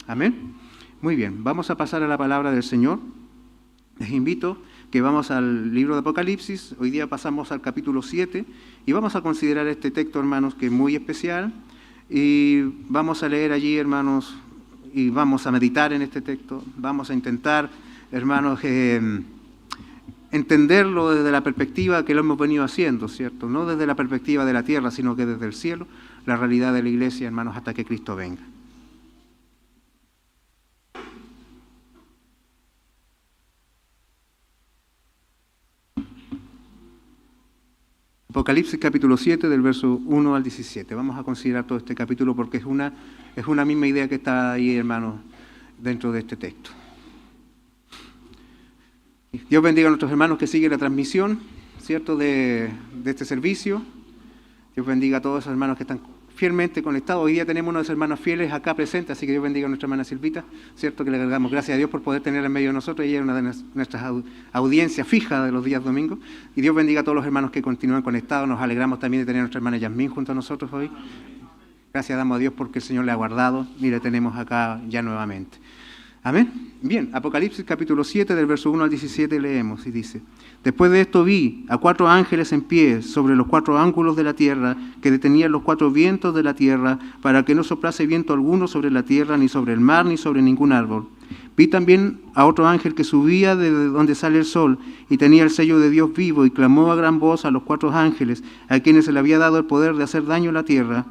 Amén. Muy bien, vamos a pasar a la palabra del Señor. Les invito que vamos al libro de Apocalipsis. Hoy día pasamos al capítulo 7 y vamos a considerar este texto, hermanos, que es muy especial. Y vamos a leer allí, hermanos, y vamos a meditar en este texto. Vamos a intentar, hermanos, entenderlo desde la perspectiva que lo hemos venido haciendo, ¿cierto? No desde la perspectiva de la tierra, sino que desde el cielo, la realidad de la iglesia, hermanos, hasta que Cristo venga. Apocalipsis capítulo 7, del verso 1 al 17. Vamos a considerar todo este capítulo porque es una misma idea que está ahí, hermanos, dentro de este texto. Dios bendiga a nuestros hermanos que siguen la transmisión, ¿cierto?, de este servicio. Dios bendiga a todos esos hermanos que están fielmente conectados. Hoy día tenemos unos hermanos fieles acá presentes, así que Dios bendiga a nuestra hermana Silvita, ¿cierto?, que le damos gracias a Dios por poder tenerla en medio de nosotros. Ella es una de nuestras audiencias fijas de los días domingos. Y Dios bendiga a todos los hermanos que continúan conectados. Nos alegramos también de tener a nuestra hermana Yasmín junto a nosotros hoy. Gracias damos a Dios porque el Señor le ha guardado y le tenemos acá ya nuevamente. Amén. Bien, Apocalipsis capítulo 7, del verso 1 al 17 leemos y dice: Después de esto vi a 4 ángeles en pie sobre los 4 ángulos de la tierra, que detenían los 4 vientos de la tierra, para que no soplase viento alguno sobre la tierra, ni sobre el mar, ni sobre ningún árbol. Vi también a otro ángel que subía de donde sale el sol, y tenía el sello de Dios vivo, y clamó a gran voz a los 4 ángeles, a quienes se le había dado el poder de hacer daño a la tierra,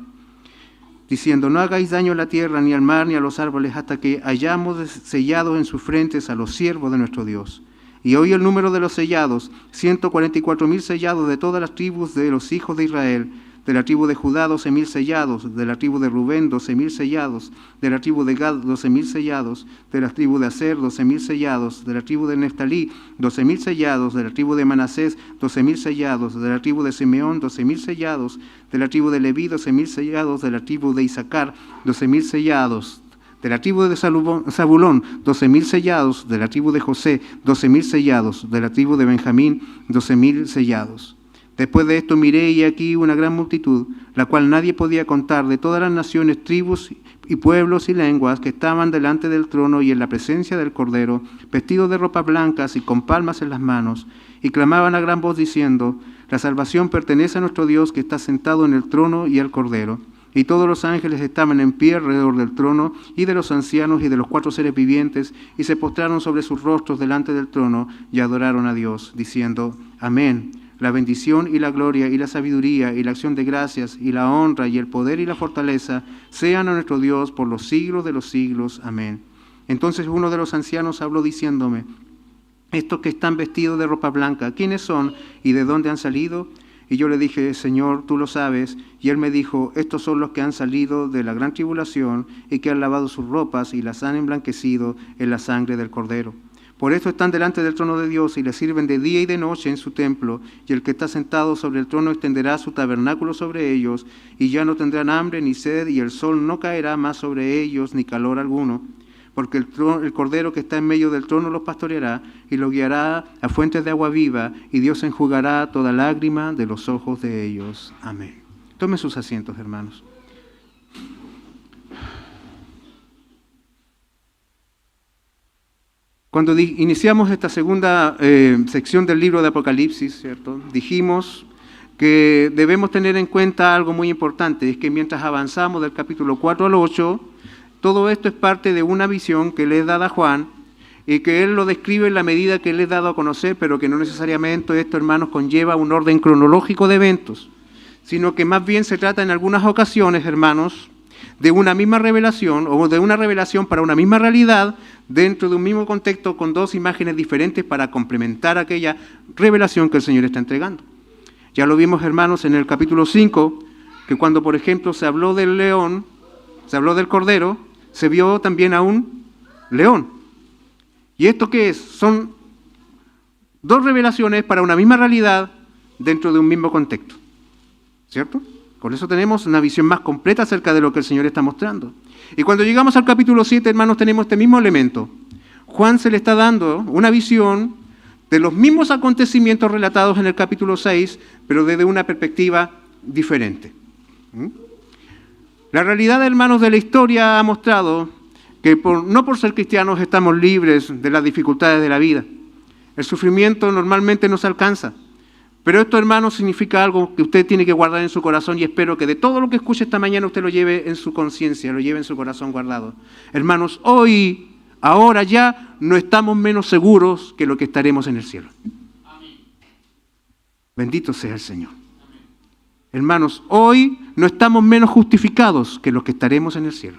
diciendo: No hagáis daño a la tierra, ni al mar, ni a los árboles, hasta que hayamos sellado en sus frentes a los siervos de nuestro Dios. Y oí el número de los sellados, 144,000 sellados de todas las tribus de los hijos de Israel. De la tribu de Judá 12,000 sellados, de la tribu de Rubén 12,000 sellados, de la tribu de Gad 12,000 sellados, de la tribu de Aser 12,000 sellados, de la tribu de Neftalí 12,000 sellados, de la tribu de Manasés 12,000 sellados, de la tribu de Simeón 12,000 sellados, de la tribu de Leví 12,000 sellados, de la tribu de Isaacar 12,000 sellados, de la tribu de Zabulón 12,000 sellados, de la tribu de José 12,000 sellados, de la tribu de Benjamín 12,000 sellados. Después de esto miré y aquí una gran multitud, la cual nadie podía contar, de todas las naciones, tribus y pueblos y lenguas, que estaban delante del trono y en la presencia del Cordero, vestidos de ropas blancas y con palmas en las manos, y clamaban a gran voz diciendo: La salvación pertenece a nuestro Dios, que está sentado en el trono, y al Cordero. Y todos los ángeles estaban en pie alrededor del trono, y de los ancianos y de los 4 seres vivientes, y se postraron sobre sus rostros delante del trono, y adoraron a Dios, diciendo: Amén. La bendición y la gloria y la sabiduría y la acción de gracias y la honra y el poder y la fortaleza sean a nuestro Dios por los siglos de los siglos. Amén. Entonces uno de los ancianos habló diciéndome: Estos que están vestidos de ropa blanca, ¿quiénes son y de dónde han salido? Y yo le dije: Señor, tú lo sabes. Y él me dijo: Estos son los que han salido de la gran tribulación y que han lavado sus ropas y las han emblanquecido en la sangre del Cordero. Por esto están delante del trono de Dios y le sirven de día y de noche en su templo, y el que está sentado sobre el trono extenderá su tabernáculo sobre ellos, y ya no tendrán hambre ni sed, y el sol no caerá más sobre ellos, ni calor alguno, porque el Cordero que está en medio del trono los pastoreará, y los guiará a fuentes de agua viva, y Dios enjugará toda lágrima de los ojos de ellos. Amén. Tomen sus asientos, hermanos. Cuando iniciamos esta segunda sección del libro de Apocalipsis, ¿cierto?, dijimos que debemos tener en cuenta algo muy importante, es que mientras avanzamos del capítulo 4 al 8, todo esto es parte de una visión que le es dada a Juan y que él lo describe en la medida que le es dado a conocer, pero que no necesariamente esto, hermanos, conlleva un orden cronológico de eventos, sino que más bien se trata en algunas ocasiones, hermanos, de una misma revelación o de una revelación para una misma realidad dentro de un mismo contexto con 2 imágenes diferentes para complementar aquella revelación que el Señor está entregando. Ya lo vimos, hermanos, en el capítulo 5, que cuando, por ejemplo, se habló del león, se habló del cordero, se vio también a un león. ¿Y esto qué es? Son 2 revelaciones para una misma realidad dentro de un mismo contexto, ¿cierto? Con eso tenemos una visión más completa acerca de lo que el Señor está mostrando. Y cuando llegamos al capítulo 7, hermanos, tenemos este mismo elemento. Juan se le está dando una visión de los mismos acontecimientos relatados en el capítulo 6, pero desde una perspectiva diferente. La realidad, hermanos, de la historia ha mostrado que no por ser cristianos estamos libres de las dificultades de la vida. El sufrimiento normalmente nos alcanza. Pero esto, hermanos, significa algo que usted tiene que guardar en su corazón, y espero que de todo lo que escuche esta mañana usted lo lleve en su conciencia, lo lleve en su corazón guardado. Hermanos, hoy, ahora ya, no estamos menos seguros que lo que estaremos en el cielo. Amén. Bendito sea el Señor. Amén. Hermanos, hoy no estamos menos justificados que los que estaremos en el cielo.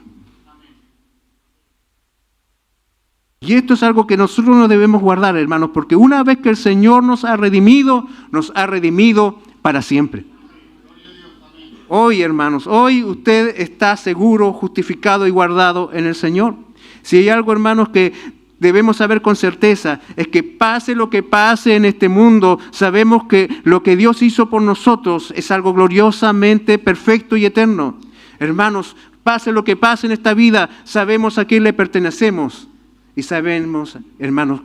Y esto es algo que nosotros no debemos guardar, hermanos, porque una vez que el Señor nos ha redimido para siempre. Hoy, hermanos, hoy usted está seguro, justificado y guardado en el Señor. Si hay algo, hermanos, que debemos saber con certeza, es que pase lo que pase en este mundo, sabemos que lo que Dios hizo por nosotros es algo gloriosamente perfecto y eterno. Hermanos, pase lo que pase en esta vida, sabemos a quién le pertenecemos. Y sabemos, hermanos,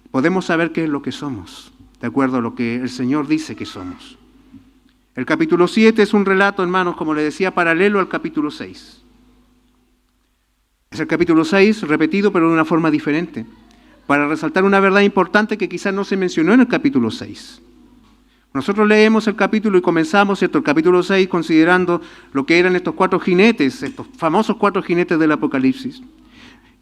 podemos saber qué es lo que somos, de acuerdo a lo que el Señor dice que somos. El capítulo 7 es un relato, hermanos, como les decía, paralelo al capítulo 6. Es el capítulo 6 repetido, pero de una forma diferente, para resaltar una verdad importante que quizás no se mencionó en el capítulo 6. Nosotros leemos el capítulo y comenzamos, ¿cierto?, el capítulo 6 considerando lo que eran estos 4 jinetes, estos famosos 4 jinetes del Apocalipsis.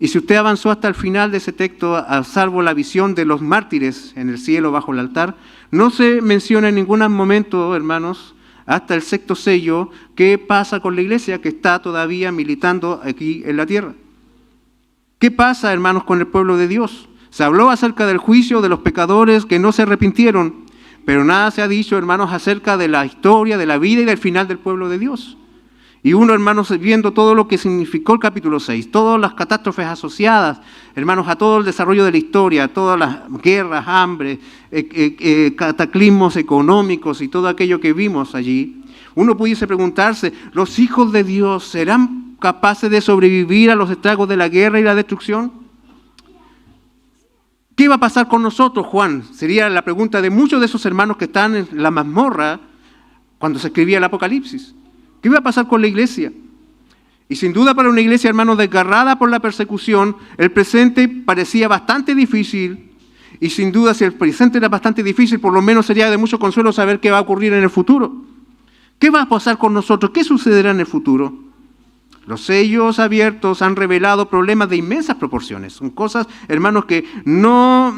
Y si usted avanzó hasta el final de ese texto, a salvo la visión de los mártires en el cielo bajo el altar, no se menciona en ningún momento, hermanos, hasta el 6º sello, qué pasa con la iglesia que está todavía militando aquí en la tierra. ¿Qué pasa, hermanos, con el pueblo de Dios? Se habló acerca del juicio de los pecadores que no se arrepintieron, pero nada se ha dicho, hermanos, acerca de la historia, de la vida y del final del pueblo de Dios. Y uno, hermanos, viendo todo lo que significó el capítulo 6, todas las catástrofes asociadas, hermanos, a todo el desarrollo de la historia, todas las guerras, hambre, cataclismos económicos y todo aquello que vimos allí, uno pudiese preguntarse, ¿los hijos de Dios serán capaces de sobrevivir a los estragos de la guerra y la destrucción? ¿Qué va a pasar con nosotros, Juan? Sería la pregunta de muchos de esos hermanos que están en la mazmorra cuando se escribía el Apocalipsis. ¿Qué va a pasar con la iglesia? Y sin duda para una iglesia, hermanos, desgarrada por la persecución, el presente parecía bastante difícil. Y sin duda, si el presente era bastante difícil, por lo menos sería de mucho consuelo saber qué va a ocurrir en el futuro. ¿Qué va a pasar con nosotros? ¿Qué sucederá en el futuro? Los sellos abiertos han revelado problemas de inmensas proporciones. Son cosas, hermanos, que no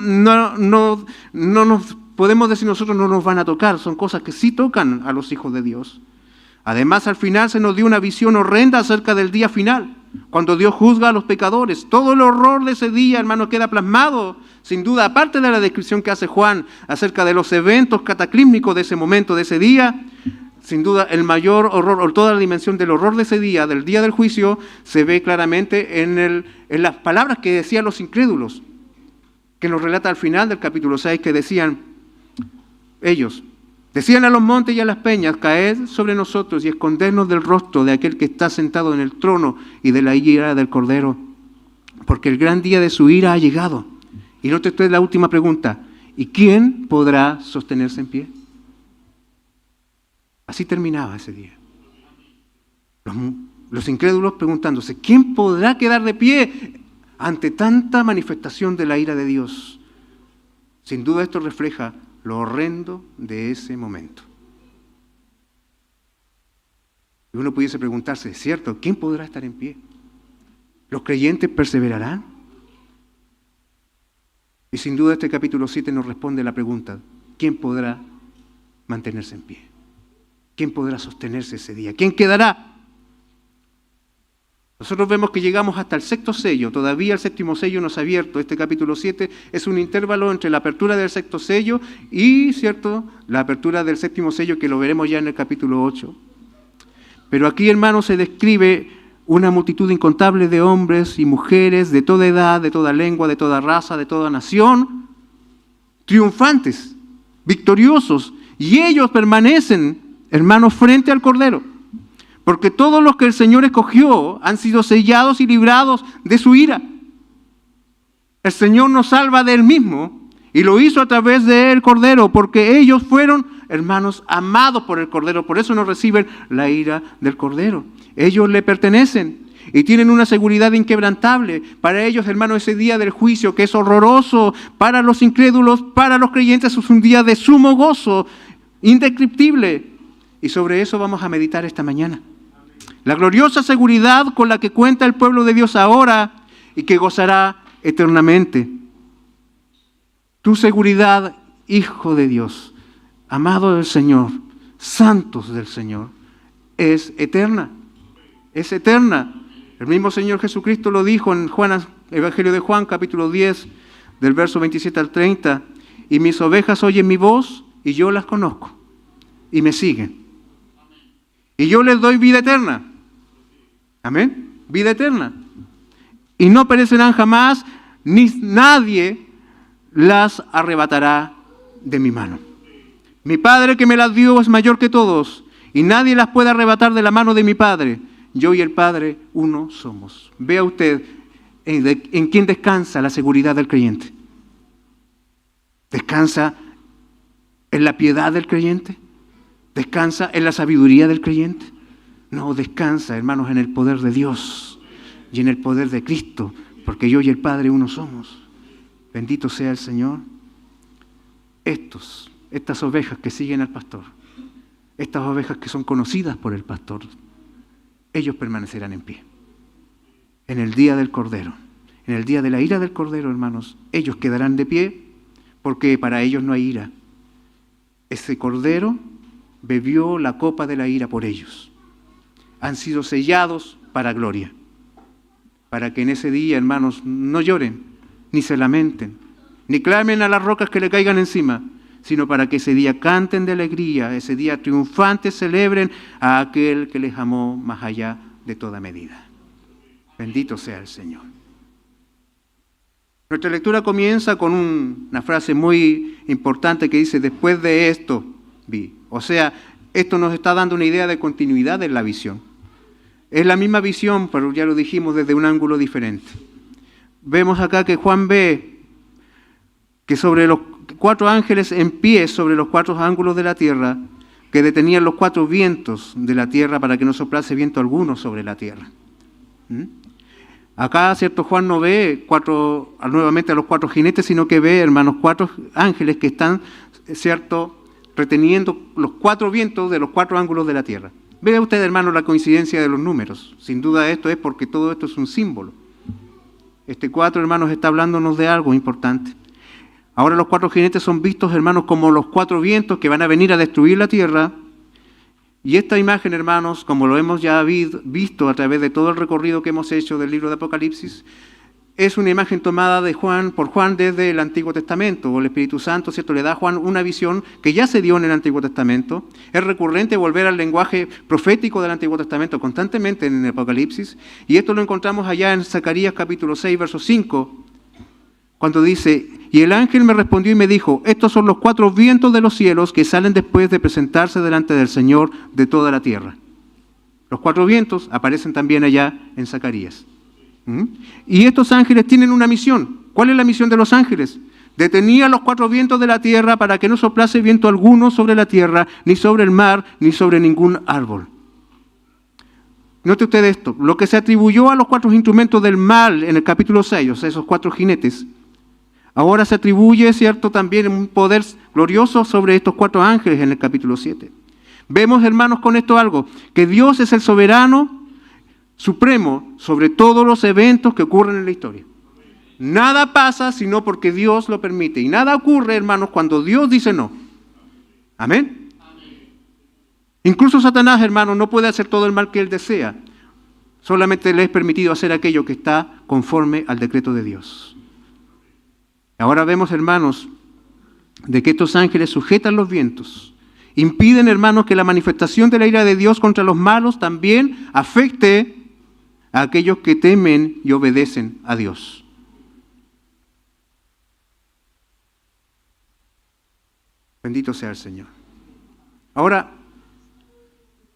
nos podemos decir nosotros no nos van a tocar. Son cosas que sí tocan a los hijos de Dios. Además, al final se nos dio una visión horrenda acerca del día final, cuando Dios juzga a los pecadores. Todo el horror de ese día, hermano, queda plasmado, sin duda, aparte de la descripción que hace Juan acerca de los eventos cataclísmicos de ese momento, de ese día. Sin duda, el mayor horror, o toda la dimensión del horror de ese día, del día del juicio, se ve claramente en las palabras que decían los incrédulos, que nos relata al final del capítulo 6, que decían ellos, decían a los montes y a las peñas, caed sobre nosotros y escondernos del rostro de aquel que está sentado en el trono y de la ira del Cordero, porque el gran día de su ira ha llegado. Y note usted la última pregunta, ¿y quién podrá sostenerse en pie? Así terminaba ese día. Los incrédulos preguntándose, ¿quién podrá quedar de pie ante tanta manifestación de la ira de Dios? Sin duda esto refleja lo horrendo de ese momento. Y uno pudiese preguntarse, ¿es cierto? ¿Quién podrá estar en pie? ¿Los creyentes perseverarán? Y sin duda este capítulo 7 nos responde la pregunta, ¿quién podrá mantenerse en pie? ¿Quién podrá sostenerse ese día? ¿Quién quedará? Nosotros vemos que llegamos hasta el 6º sello, todavía el 7º sello no se ha abierto. Este capítulo 7 es un intervalo entre la apertura del 6º sello y, ¿cierto?, la apertura del 7º sello, que lo veremos ya en el capítulo 8. Pero aquí, hermanos, se describe una multitud incontable de hombres y mujeres de toda edad, de toda lengua, de toda raza, de toda nación, triunfantes, victoriosos, y ellos permanecen, hermanos, frente al Cordero. Porque todos los que el Señor escogió han sido sellados y librados de su ira. El Señor nos salva de Él mismo y lo hizo a través del Cordero, porque ellos fueron, hermanos, amados por el Cordero. Por eso no reciben la ira del Cordero. Ellos le pertenecen. y tienen una seguridad inquebrantable. Para ellos, hermanos, ese día del juicio, que es horroroso para los incrédulos, para los creyentes, es un día de sumo gozo, indescriptible. Y sobre eso vamos a meditar esta mañana. La gloriosa seguridad con la que cuenta el pueblo de Dios ahora y que gozará eternamente. Tu seguridad, hijo de Dios, amado del Señor, santos del Señor, es eterna. Es eterna. El mismo Señor Jesucristo lo dijo en Evangelio de Juan, capítulo 10, del verso 27 al 30. Y mis ovejas oyen mi voz y yo las conozco y me siguen. Y yo les doy vida eterna. Amén. Vida eterna. Y no perecerán jamás, ni nadie las arrebatará de mi mano. Mi Padre que me las dio es mayor que todos, y nadie las puede arrebatar de la mano de mi Padre. Yo y el Padre uno somos. Vea usted en quién descansa la seguridad del creyente. ¿Descansa en la piedad del creyente? ¿Descansa en la sabiduría del creyente? No, descansa, hermanos, en el poder de Dios y en el poder de Cristo, porque yo y el Padre uno somos. Bendito sea el Señor. Estas ovejas que siguen al pastor, estas ovejas que son conocidas por el pastor, ellos permanecerán en pie. En el día del Cordero, en el día de la ira del Cordero, hermanos, ellos quedarán de pie, porque para ellos no hay ira. Ese Cordero bebió la copa de la ira por ellos. Han sido sellados para gloria. Para que en ese día, hermanos, no lloren, ni se lamenten, ni clamen a las rocas que le caigan encima, sino para que ese día canten de alegría, ese día triunfantes celebren a aquel que les amó más allá de toda medida. Bendito sea el Señor. Nuestra lectura comienza con una frase muy importante que dice, después de esto vi. O sea, esto nos está dando una idea de continuidad en la visión. Es la misma visión, pero ya lo dijimos desde un ángulo diferente. Vemos acá que Juan ve que sobre los 4 ángeles en pie sobre los 4 ángulos de la tierra, que detenían los 4 vientos de la tierra para que no soplase viento alguno sobre la tierra. Acá, cierto, Juan no ve nuevamente a los 4 jinetes, sino que ve, hermanos, 4 ángeles que están, cierto, reteniendo los 4 vientos de los 4 ángulos de la tierra. Vea usted, hermano, la coincidencia de los números. Sin duda esto es porque todo esto es un símbolo. Este 4, hermanos, está hablándonos de algo importante. Ahora los 4 jinetes son vistos, hermanos, como los 4 vientos que van a venir a destruir la tierra. Y esta imagen, hermanos, como lo hemos ya visto a través de todo el recorrido que hemos hecho del libro de Apocalipsis, es una imagen tomada por Juan desde el Antiguo Testamento, o el Espíritu Santo, ¿cierto? Le da a Juan una visión que ya se dio en el Antiguo Testamento. Es recurrente volver al lenguaje profético del Antiguo Testamento constantemente en el Apocalipsis, y esto lo encontramos allá en Zacarías capítulo 6, verso 5, cuando dice, y el ángel me respondió y me dijo, estos son los 4 vientos de los cielos que salen después de presentarse delante del Señor de toda la tierra. Los 4 vientos aparecen también allá en Zacarías. Y estos ángeles tienen una misión. ¿Cuál es la misión de los ángeles? Detenía los 4 vientos de la tierra para que no soplase viento alguno sobre la tierra, ni sobre el mar, ni sobre ningún árbol. Note usted esto, lo que se atribuyó a los 4 instrumentos del mal en el capítulo 6, o sea, esos 4 jinetes, ahora se atribuye, cierto, también un poder glorioso sobre estos 4 ángeles en el capítulo 7. Vemos, hermanos, con esto algo, que Dios es el soberano supremo sobre todos los eventos que ocurren en la historia. Nada pasa sino porque Dios lo permite. Y nada ocurre, hermanos, cuando Dios dice no. Amén. Incluso Satanás, hermanos, no puede hacer todo el mal que él desea. Solamente le es permitido hacer aquello que está conforme al decreto de Dios. Ahora vemos, hermanos, de que estos ángeles sujetan los vientos. Impiden, hermanos, que la manifestación de la ira de Dios contra los malos también afecte a aquellos que temen y obedecen a Dios. Bendito sea el Señor. Ahora,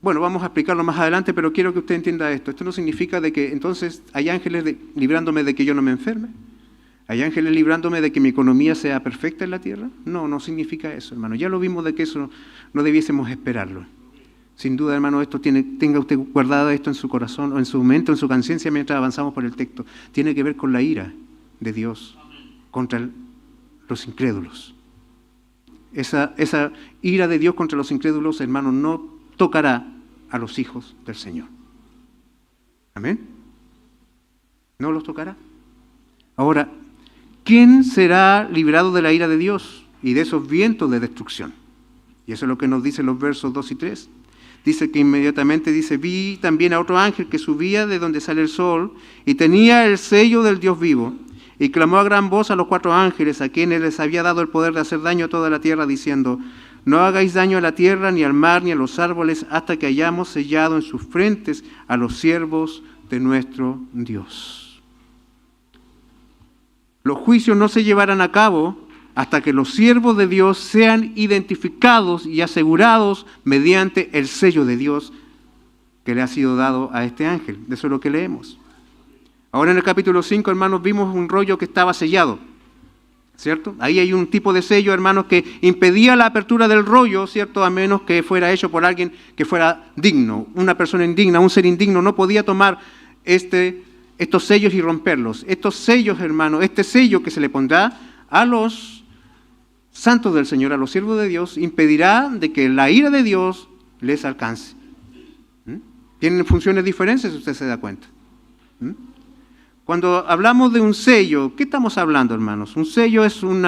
bueno, vamos a explicarlo más adelante, pero quiero que usted entienda esto. Esto no significa de que entonces hay ángeles librándome de que yo no me enferme. ¿Hay ángeles librándome de que mi economía sea perfecta en la tierra? No, no significa eso, hermano. Ya lo vimos de que eso no debiésemos esperarlo. Sin duda, hermano, tenga usted guardado esto en su corazón, o en su mente, o en su conciencia mientras avanzamos por el texto. Tiene que ver con la ira de Dios contra los incrédulos. Esa ira de Dios contra los incrédulos, hermano, no tocará a los hijos del Señor. Amén. No los tocará. Ahora, ¿quién será librado de la ira de Dios y de esos vientos de destrucción? Y eso es lo que nos dicen los versos 2 y 3. Dice que inmediatamente vi también a otro ángel que subía de donde sale el sol y tenía el sello del Dios vivo. Y clamó a gran voz a los 4 ángeles, a quienes les había dado el poder de hacer daño a toda la tierra, diciendo: no hagáis daño a la tierra, ni al mar, ni a los árboles, hasta que hayamos sellado en sus frentes a los siervos de nuestro Dios. Los juicios no se llevarán a cabo hasta que los siervos de Dios sean identificados y asegurados mediante el sello de Dios que le ha sido dado a este ángel. De eso es lo que leemos. Ahora en el capítulo 5, hermanos, vimos un rollo que estaba sellado, ¿cierto? Ahí hay un tipo de sello, hermanos, que impedía la apertura del rollo, ¿cierto? A menos que fuera hecho por alguien que fuera digno. Una persona indigna, un ser indigno, no podía tomar estos sellos y romperlos. Estos sellos, hermanos, este sello que se le pondrá a los santos del Señor, a los siervos de Dios, impedirá de que la ira de Dios les alcance. Tienen funciones diferentes, si usted se da cuenta. Cuando hablamos de un sello, ¿qué estamos hablando, hermanos? Un sello es un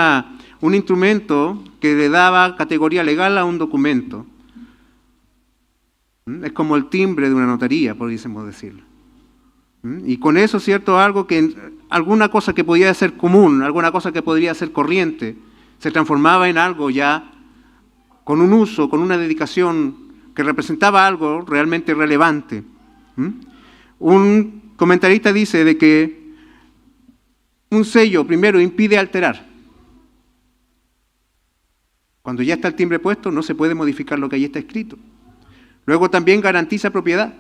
instrumento que le daba categoría legal a un documento. Es como el timbre de una notaría, podríamos decirlo. Y con eso, ¿cierto? Alguna cosa que podía ser común, alguna cosa que podría ser corriente, se transformaba en algo ya con un uso, con una dedicación que representaba algo realmente relevante. Un comentarista dice de que un sello primero impide alterar. Cuando ya está el timbre puesto, no se puede modificar lo que ahí está escrito. Luego también garantiza propiedad.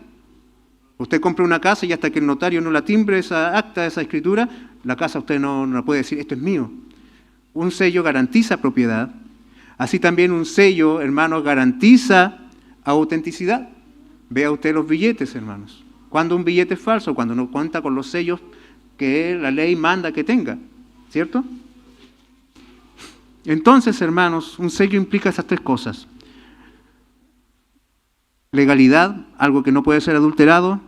Usted compra una casa y hasta que el notario no la timbre, esa acta, esa escritura, la casa usted no puede decir, esto es mío. Un sello garantiza propiedad. Así también un sello, hermanos, garantiza autenticidad. Vea usted los billetes, hermanos. Cuando un billete es falso, cuando no cuenta con los sellos que la ley manda que tenga, ¿cierto? Entonces, hermanos, un sello implica esas 3 cosas. Legalidad, algo que no puede ser adulterado,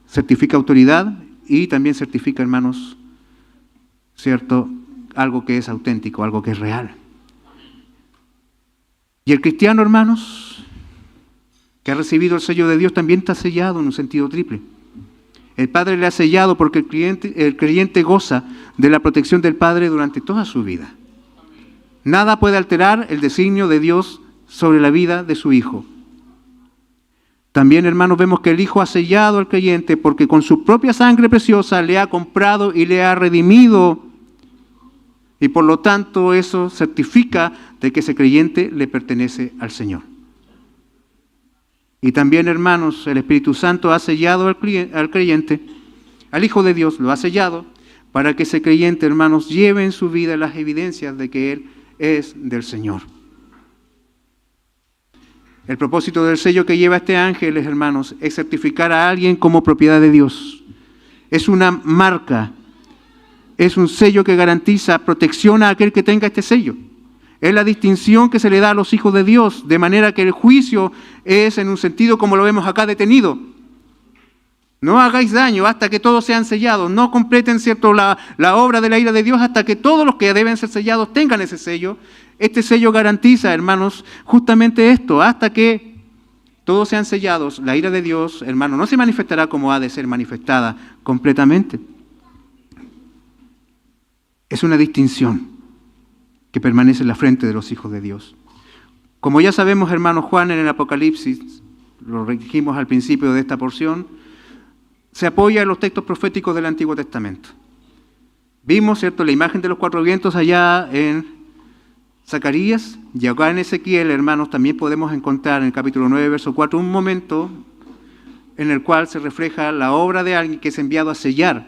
certifica autoridad y también certifica, hermanos, ¿cierto?, algo que es auténtico, algo que es real. Y el cristiano, hermanos, que ha recibido el sello de Dios, también está sellado en un sentido triple. El Padre le ha sellado porque el creyente goza de la protección del Padre durante toda su vida. Nada puede alterar el designio de Dios sobre la vida de su Hijo. También, hermanos, vemos que el Hijo ha sellado al creyente porque con su propia sangre preciosa le ha comprado y le ha redimido. Y por lo tanto eso certifica de que ese creyente le pertenece al Señor. Y también, hermanos, el Espíritu Santo ha sellado al creyente, al Hijo de Dios lo ha sellado, para que ese creyente, hermanos, lleve en su vida las evidencias de que Él es del Señor. El propósito del sello que lleva este ángel, hermanos, es certificar a alguien como propiedad de Dios. Es una marca, es un sello que garantiza protección a aquel que tenga este sello. Es la distinción que se le da a los hijos de Dios, de manera que el juicio es, en un sentido como lo vemos acá, detenido. No hagáis daño hasta que todos sean sellados. No completen, ¿cierto?, la obra de la ira de Dios hasta que todos los que deben ser sellados tengan ese sello. Este sello garantiza, hermanos, justamente esto. Hasta que todos sean sellados, la ira de Dios, hermano, no se manifestará como ha de ser manifestada completamente. Es una distinción que permanece en la frente de los hijos de Dios. Como ya sabemos, hermanos, Juan en el Apocalipsis, lo dijimos al principio de esta porción, se apoya en los textos proféticos del Antiguo Testamento. Vimos, ¿cierto?, la imagen de los 4 vientos allá en Zacarías, y acá en Ezequiel, hermanos, también podemos encontrar en el capítulo 9, verso 4, un momento en el cual se refleja la obra de alguien que es enviado a sellar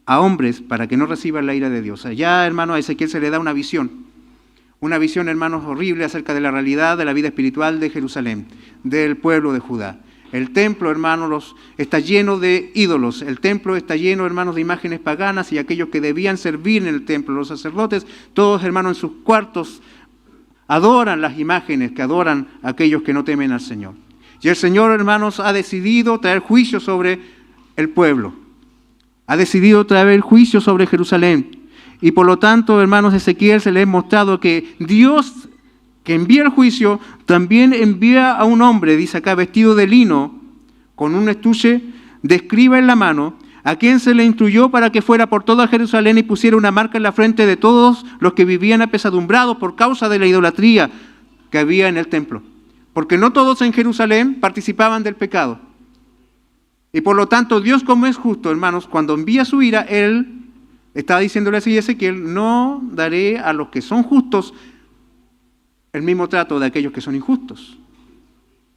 a hombres para que no reciban la ira de Dios. Allá, hermano, a Ezequiel se le da una visión Una visión, hermanos, horrible acerca de la realidad de la vida espiritual de Jerusalén, del pueblo de Judá. El templo, hermanos, está lleno de ídolos. El templo está lleno, hermanos, de imágenes paganas y aquellos que debían servir en el templo, los sacerdotes, todos, hermanos, en sus cuartos adoran las imágenes que adoran a aquellos que no temen al Señor. Y el Señor, hermanos, ha decidido traer juicio sobre el pueblo. Ha decidido traer juicio sobre Jerusalén. Y por lo tanto, hermanos, Ezequiel se le ha mostrado que Dios, que envía el juicio, también envía a un hombre, dice acá, vestido de lino, con un estuche de escriba en la mano, a quien se le instruyó para que fuera por toda Jerusalén y pusiera una marca en la frente de todos los que vivían apesadumbrados por causa de la idolatría que había en el templo. Porque no todos en Jerusalén participaban del pecado. Y por lo tanto, Dios, como es justo, hermanos, cuando envía su ira, Él estaba diciéndole así a Ezequiel: no daré a los que son justos el mismo trato de aquellos que son injustos.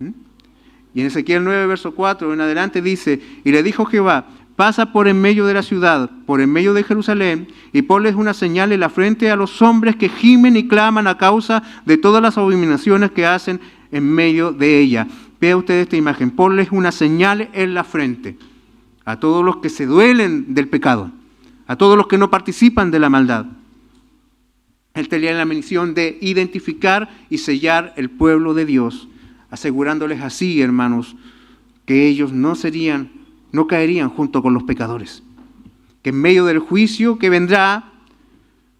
Y en Ezequiel 9, verso 4 en adelante dice: y le dijo Jehová, pasa por en medio de la ciudad, por en medio de Jerusalén, y ponles una señal en la frente a los hombres que gimen y claman a causa de todas las abominaciones que hacen en medio de ella. Vea usted esta imagen: ponles una señal en la frente a todos los que se duelen del pecado, a todos los que no participan de la maldad. Él tenía la misión de identificar y sellar el pueblo de Dios, asegurándoles así, hermanos, que ellos no caerían junto con los pecadores. Que en medio del juicio que vendrá,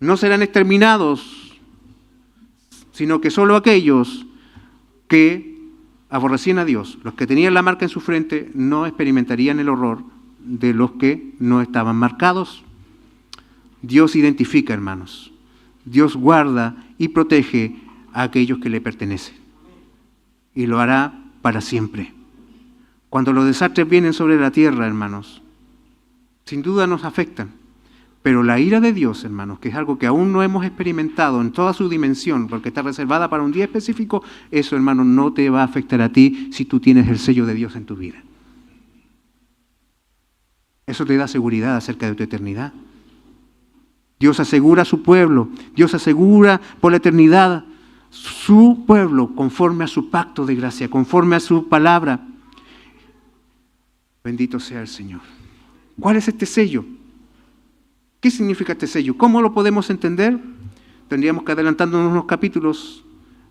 no serán exterminados, sino que solo aquellos que aborrecían a Dios, los que tenían la marca en su frente, no experimentarían el horror de los que no estaban marcados. Dios identifica, hermanos. Dios guarda y protege a aquellos que le pertenecen. Y lo hará para siempre. Cuando los desastres vienen sobre la tierra, hermanos, sin duda nos afectan. Pero la ira de Dios, hermanos, que es algo que aún no hemos experimentado en toda su dimensión, porque está reservada para un día específico, eso, hermanos, no te va a afectar a ti si tú tienes el sello de Dios en tu vida. Eso te da seguridad acerca de tu eternidad. Dios asegura a su pueblo, Dios asegura por la eternidad su pueblo conforme a su pacto de gracia, conforme a su palabra. Bendito sea el Señor. ¿Cuál es este sello? ¿Qué significa este sello? ¿Cómo lo podemos entender? Tendríamos que adelantarnos unos capítulos,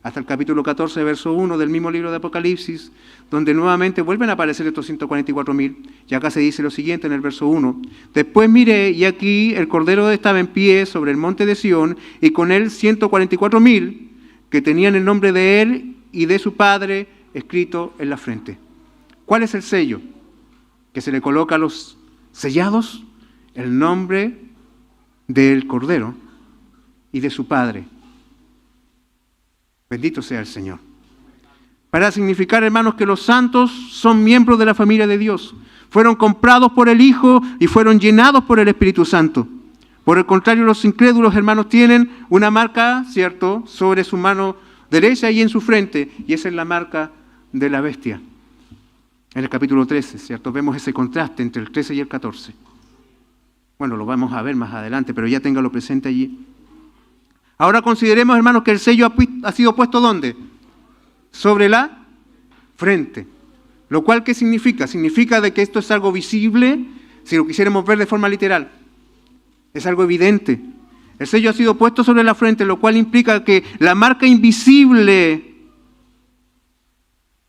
hasta el capítulo 14, verso 1 del mismo libro de Apocalipsis, donde nuevamente vuelven a aparecer estos 144,000. Y acá se dice lo siguiente en el verso 1. Después miré, y aquí el Cordero estaba en pie sobre el monte de Sión, y con él 144,000, que tenían el nombre de él y de su Padre escrito en la frente. ¿Cuál es el sello que se le coloca a los sellados? El nombre del Cordero y de su Padre. Bendito sea el Señor. Para significar, hermanos, que los santos son miembros de la familia de Dios. Fueron comprados por el Hijo y fueron llenados por el Espíritu Santo. Por el contrario, los incrédulos, hermanos, tienen una marca, ¿cierto?, sobre su mano derecha y en su frente, y esa es la marca de la bestia. En el capítulo 13, ¿cierto?, vemos ese contraste entre el 13 y el 14. Bueno, lo vamos a ver más adelante, pero ya téngalo presente allí. Ahora consideremos, hermanos, que el sello ha sido puesto ¿dónde? Sobre la frente. Lo cual, ¿qué significa? Significa de que esto es algo visible, si lo quisiéramos ver de forma literal. Es algo evidente. El sello ha sido puesto sobre la frente, lo cual implica que la marca invisible,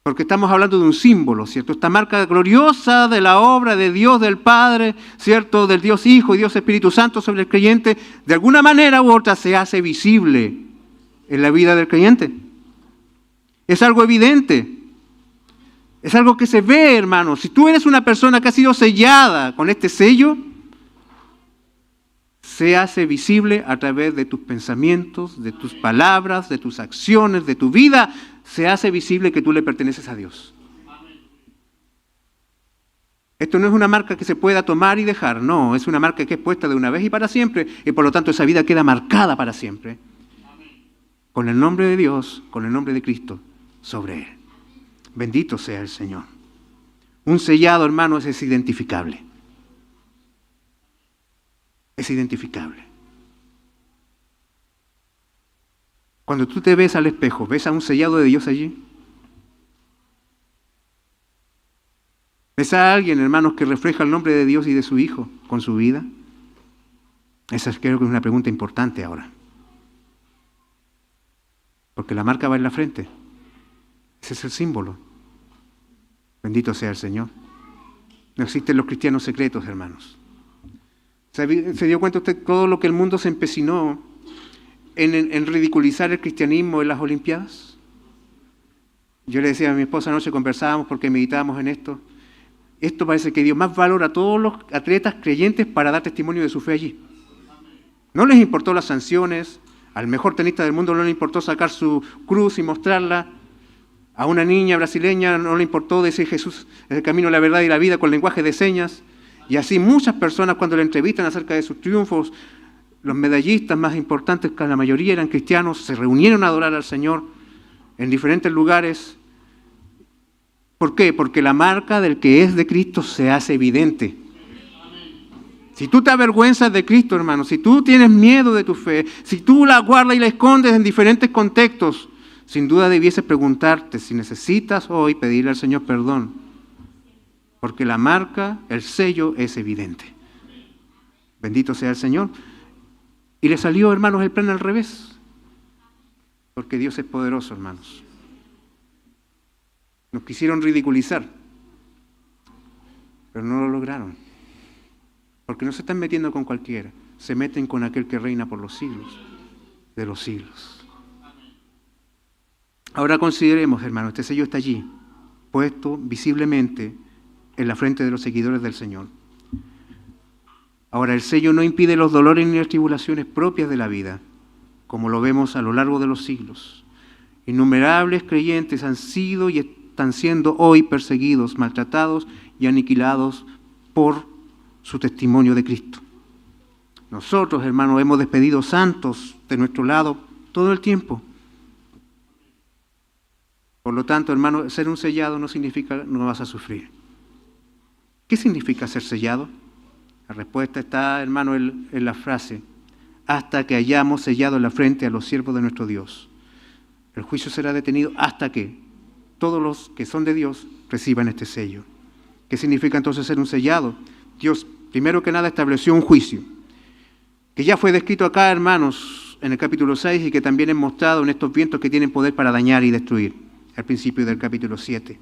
porque estamos hablando de un símbolo, ¿cierto? Esta marca gloriosa de la obra de Dios, del Padre, ¿cierto?, del Dios Hijo y Dios Espíritu Santo sobre el creyente, de alguna manera u otra se hace visible en la vida del creyente. Es algo evidente. Es algo que se ve, hermano. Si tú eres una persona que ha sido sellada con este sello, se hace visible a través de tus pensamientos, de tus palabras, de tus acciones, de tu vida. Se hace visible que tú le perteneces a Dios. Esto no es una marca que se pueda tomar y dejar, no, es una marca que es puesta de una vez y para siempre, y por lo tanto esa vida queda marcada para siempre. Con el nombre de Dios, con el nombre de Cristo sobre él. Bendito sea el Señor. Un sellado, hermanos, es identificable. Es identificable. Cuando tú te ves al espejo, ¿ves a un sellado de Dios allí? ¿Ves a alguien, hermanos, que refleja el nombre de Dios y de su Hijo con su vida? Esa creo que es una pregunta importante ahora. Porque la marca va en la frente. Ese es el símbolo. Bendito sea el Señor. No existen los cristianos secretos, hermanos. ¿Se dio cuenta usted todo lo que el mundo se empecinó en ridiculizar el cristianismo en las Olimpiadas? Yo le decía a mi esposa anoche, conversábamos porque meditábamos en esto. Esto parece que dio más valor a todos los atletas creyentes para dar testimonio de su fe allí. No les importó las sanciones, al mejor tenista del mundo no le importó sacar su cruz y mostrarla, a una niña brasileña no le importó decir Jesús es el camino, la verdad y la vida con lenguaje de señas, y así muchas personas cuando le entrevistan acerca de sus triunfos, los medallistas más importantes, que la mayoría eran cristianos, se reunieron a adorar al Señor en diferentes lugares. ¿Por qué? Porque la marca del que es de Cristo se hace evidente. Si tú te avergüenzas de Cristo, hermano, si tú tienes miedo de tu fe, si tú la guardas y la escondes en diferentes contextos, sin duda debieses preguntarte si necesitas hoy pedirle al Señor perdón. Porque la marca, el sello es evidente. Bendito sea el Señor. Y le salió, hermanos, el plan al revés. Porque Dios es poderoso, hermanos. Nos quisieron ridiculizar, pero no lo lograron. Porque no se están metiendo con cualquiera, se meten con aquel que reina por los siglos de los siglos. Ahora consideremos, hermano, este sello está allí, puesto visiblemente en la frente de los seguidores del Señor. Ahora, el sello no impide los dolores ni las tribulaciones propias de la vida, como lo vemos a lo largo de los siglos. Innumerables creyentes han sido y están siendo hoy perseguidos, maltratados y aniquilados por su testimonio de Cristo. Nosotros, hermanos, hemos despedido santos de nuestro lado todo el tiempo. Por lo tanto, hermano, ser un sellado no significa no vas a sufrir. ¿Qué significa ser sellado? La respuesta está, hermano, en la frase, hasta que hayamos sellado en la frente a los siervos de nuestro Dios. El juicio será detenido hasta que todos los que son de Dios reciban este sello. ¿Qué significa entonces ser un sellado? Dios, primero que nada, estableció un juicio, que ya fue descrito acá, hermanos, en el capítulo 6 y que también es mostrado en estos vientos que tienen poder para dañar y destruir, al principio del capítulo 7.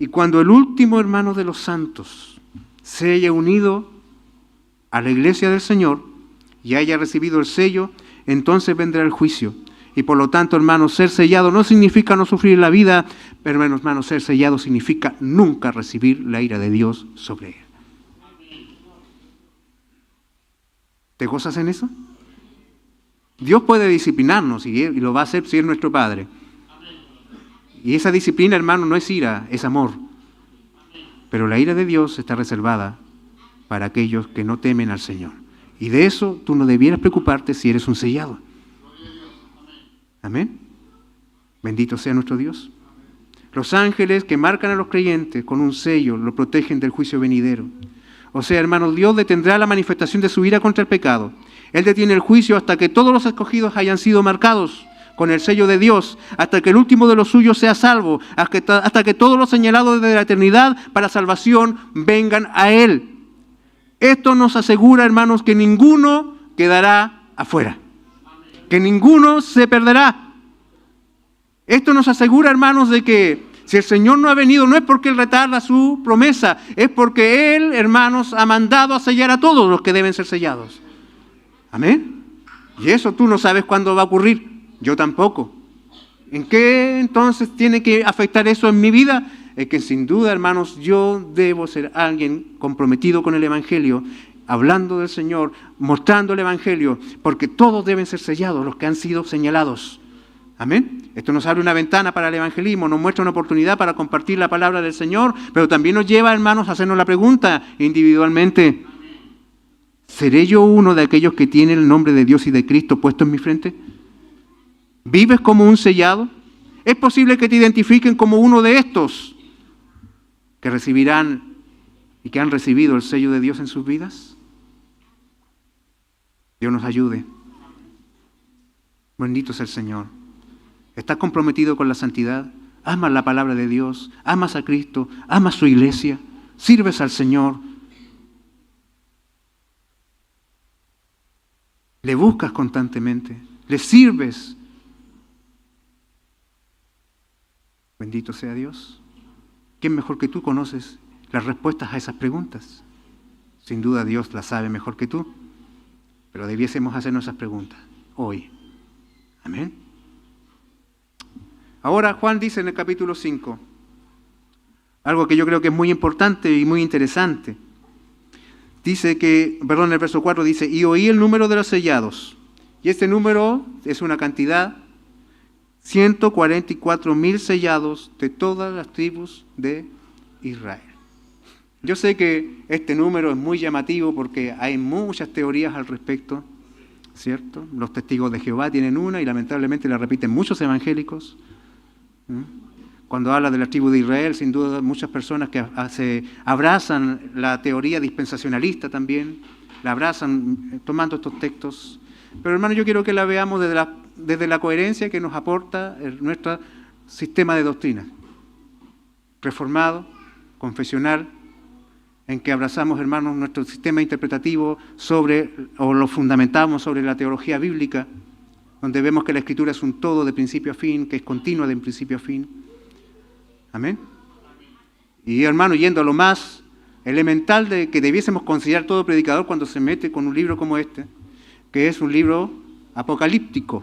Y cuando el último hermano de los santos se haya unido a la iglesia del Señor y haya recibido el sello, entonces vendrá el juicio. Y por lo tanto, hermanos, ser sellado no significa no sufrir la vida, pero hermanos, ser sellado significa nunca recibir la ira de Dios sobre él. ¿Te gozas en eso? Dios puede disciplinarnos y lo va a hacer si es nuestro Padre. Y esa disciplina, hermano, no es ira, es amor. Pero la ira de Dios está reservada para aquellos que no temen al Señor. Y de eso tú no debieras preocuparte si eres un sellado. Amén. Bendito sea nuestro Dios. Los ángeles que marcan a los creyentes con un sello lo protegen del juicio venidero. O sea, hermanos, Dios detendrá la manifestación de su ira contra el pecado. Él detiene el juicio hasta que todos los escogidos hayan sido marcados con el sello de Dios, hasta que el último de los suyos sea salvo, hasta que todos los señalados desde la eternidad para salvación vengan a Él. Esto nos asegura, hermanos, que ninguno quedará afuera, que ninguno se perderá. Esto nos asegura, hermanos, de que si el Señor no ha venido, no es porque Él retarda su promesa, es porque Él, hermanos, ha mandado a sellar a todos los que deben ser sellados. Amén. Y eso tú no sabes cuándo va a ocurrir. Yo tampoco. ¿En qué entonces tiene que afectar eso en mi vida? Es que sin duda, hermanos, yo debo ser alguien comprometido con el Evangelio, hablando del Señor, mostrando el Evangelio, porque todos deben ser sellados, los que han sido señalados. Amén. Esto nos abre una ventana para el evangelismo, nos muestra una oportunidad para compartir la palabra del Señor, pero también nos lleva, hermanos, a hacernos la pregunta individualmente. ¿Seré yo uno de aquellos que tienen el nombre de Dios y de Cristo puesto en mi frente? ¿Vives como un sellado? ¿Es posible que te identifiquen como uno de estos que recibirán y que han recibido el sello de Dios en sus vidas? Dios nos ayude. Bendito es el Señor. ¿Estás comprometido con la santidad? ¿Amas la palabra de Dios? ¿Amas a Cristo? ¿Amas su iglesia? ¿Sirves al Señor? ¿Le buscas constantemente? ¿Le sirves? Bendito sea Dios. ¿Quién mejor que tú conoces las respuestas a esas preguntas? Sin duda Dios las sabe mejor que tú, pero debiésemos hacernos esas preguntas hoy. Amén. Ahora Juan dice en el capítulo 5, algo que yo creo que es muy importante y muy interesante. Dice que, perdón, el verso 4 dice, y oí el número de los sellados. Y este número es una cantidad, 144,000 sellados de todas las tribus de Israel. Yo sé que este número es muy llamativo porque hay muchas teorías al respecto, ¿cierto? Los testigos de Jehová tienen una y lamentablemente la repiten muchos evangélicos. Cuando habla de la tribu de Israel, sin duda muchas personas que se abrazan la teoría dispensacionalista también, la abrazan tomando estos textos. Pero hermano, yo quiero que la veamos desde la coherencia que nos aporta nuestro sistema de doctrina. Reformado, confesional, en que abrazamos, hermanos, nuestro sistema interpretativo o lo fundamentamos sobre la teología bíblica, donde vemos que la Escritura es un todo de principio a fin, que es continua de principio a fin. Amén. Y hermano, yendo a lo más elemental de que debiésemos considerar todo predicador cuando se mete con un libro como este, que es un libro apocalíptico.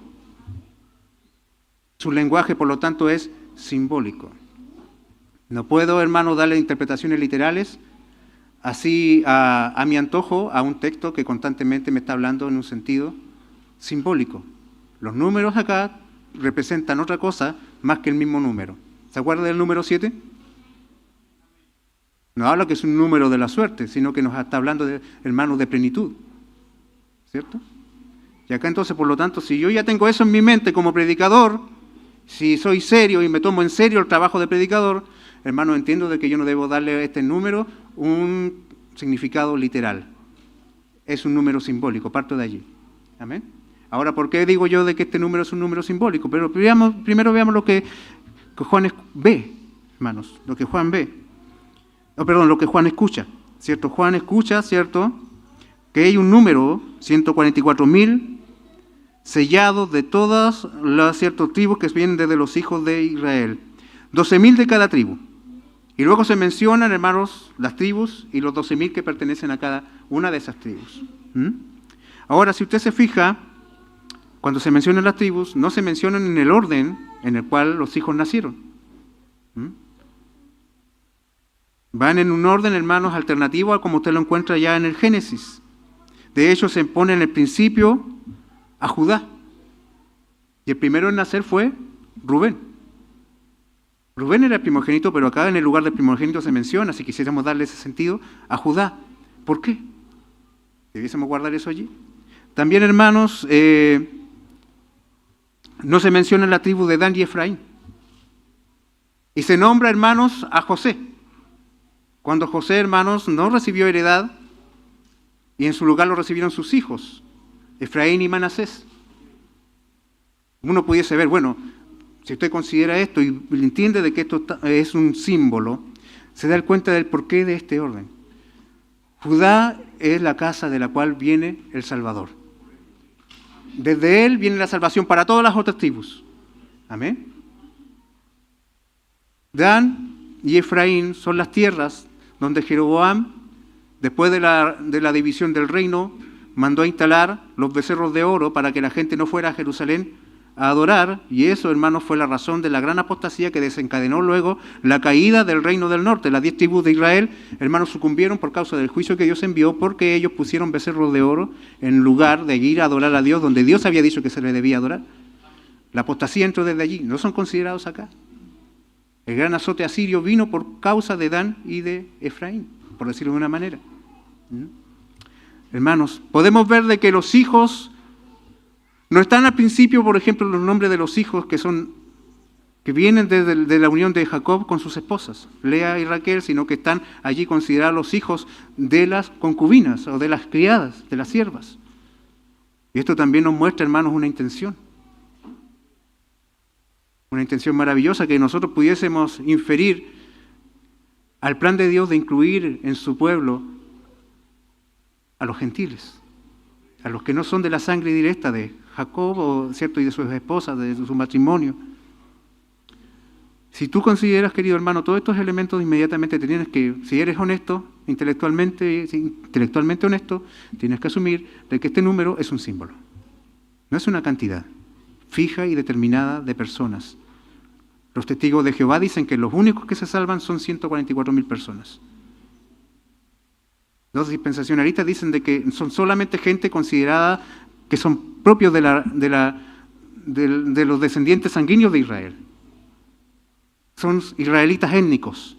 Su lenguaje, por lo tanto, es simbólico. No puedo, hermano, darle interpretaciones literales así a mi antojo a un texto que constantemente me está hablando en un sentido simbólico. Los números acá representan otra cosa más que el mismo número. ¿Se acuerda del número 7? No habla que es un número de la suerte, sino que nos está hablando, hermanos, de plenitud. ¿Cierto? Y acá entonces, por lo tanto, si yo ya tengo eso en mi mente como predicador, si soy serio y me tomo en serio el trabajo de predicador, hermano, entiendo de que yo no debo darle a este número un significado literal. Es un número simbólico, parto de allí. Amén. Ahora, ¿por qué digo yo de que este número es un número simbólico? Pero primero veamos lo que Juan ve, hermanos, lo que Juan ve. Lo que Juan escucha, ¿cierto? Juan escucha, ¿cierto?, que hay un número, 144,000, sellados de todas las ciertas tribus que vienen desde los hijos de Israel. 12,000 de cada tribu. Y luego se mencionan, hermanos, las tribus y los 12,000 que pertenecen a cada una de esas tribus. Ahora, si usted se fija, cuando se mencionan las tribus, no se mencionan en el orden en el cual los hijos nacieron. Van en un orden, hermanos, alternativo a como usted lo encuentra ya en el Génesis. De hecho, se pone en el principio a Judá. Y el primero en nacer fue Rubén. Rubén era el primogénito, pero acá en el lugar del primogénito se menciona, si quisiéramos darle ese sentido, a Judá. ¿Por qué? ¿Debiésemos guardar eso allí? También, hermanos, no se menciona la tribu de Dan y Efraín. Y se nombra, hermanos, a José. Cuando José, hermanos, no recibió heredad, y en su lugar lo recibieron sus hijos, Efraín y Manasés. Uno pudiese ver, bueno, si usted considera esto y entiende de que esto es un símbolo, se da cuenta del porqué de este orden. Judá es la casa de la cual viene el Salvador. Desde él viene la salvación para todas las otras tribus. Amén. Dan y Efraín son las tierras donde Jeroboam, después de la división del reino, mandó a instalar los becerros de oro para que la gente no fuera a Jerusalén a adorar, y eso, hermanos, fue la razón de la gran apostasía que desencadenó luego la caída del reino del norte. Las 10 tribus de Israel, hermanos, sucumbieron por causa del juicio que Dios envió, porque ellos pusieron becerros de oro en lugar de ir a adorar a Dios, donde Dios había dicho que se le debía adorar. La apostasía entró desde allí, no son considerados acá. El gran azote asirio vino por causa de Dan y de Efraín, por decirlo de una manera. Hermanos, podemos ver de que los hijos no están al principio, por ejemplo, los nombres de los hijos que vienen de la unión de Jacob con sus esposas, Lea y Raquel, sino que están allí considerados los hijos de las concubinas o de las criadas, de las siervas. Y esto también nos muestra, hermanos, una intención. Una intención maravillosa que nosotros pudiésemos inferir al plan de Dios de incluir en su pueblo a los gentiles, a los que no son de la sangre directa de Jacob, ¿cierto? Y de sus esposas, de su matrimonio. Si tú consideras, querido hermano, todos estos elementos, inmediatamente te tienes que, si eres honesto, intelectualmente honesto, tienes que asumir de que este número es un símbolo. No es una cantidad fija y determinada de personas. Los testigos de Jehová dicen que los únicos que se salvan son 144.000 personas. Los dispensacionalistas dicen de que son solamente gente considerada que son propios de los descendientes sanguíneos de Israel. Son israelitas étnicos.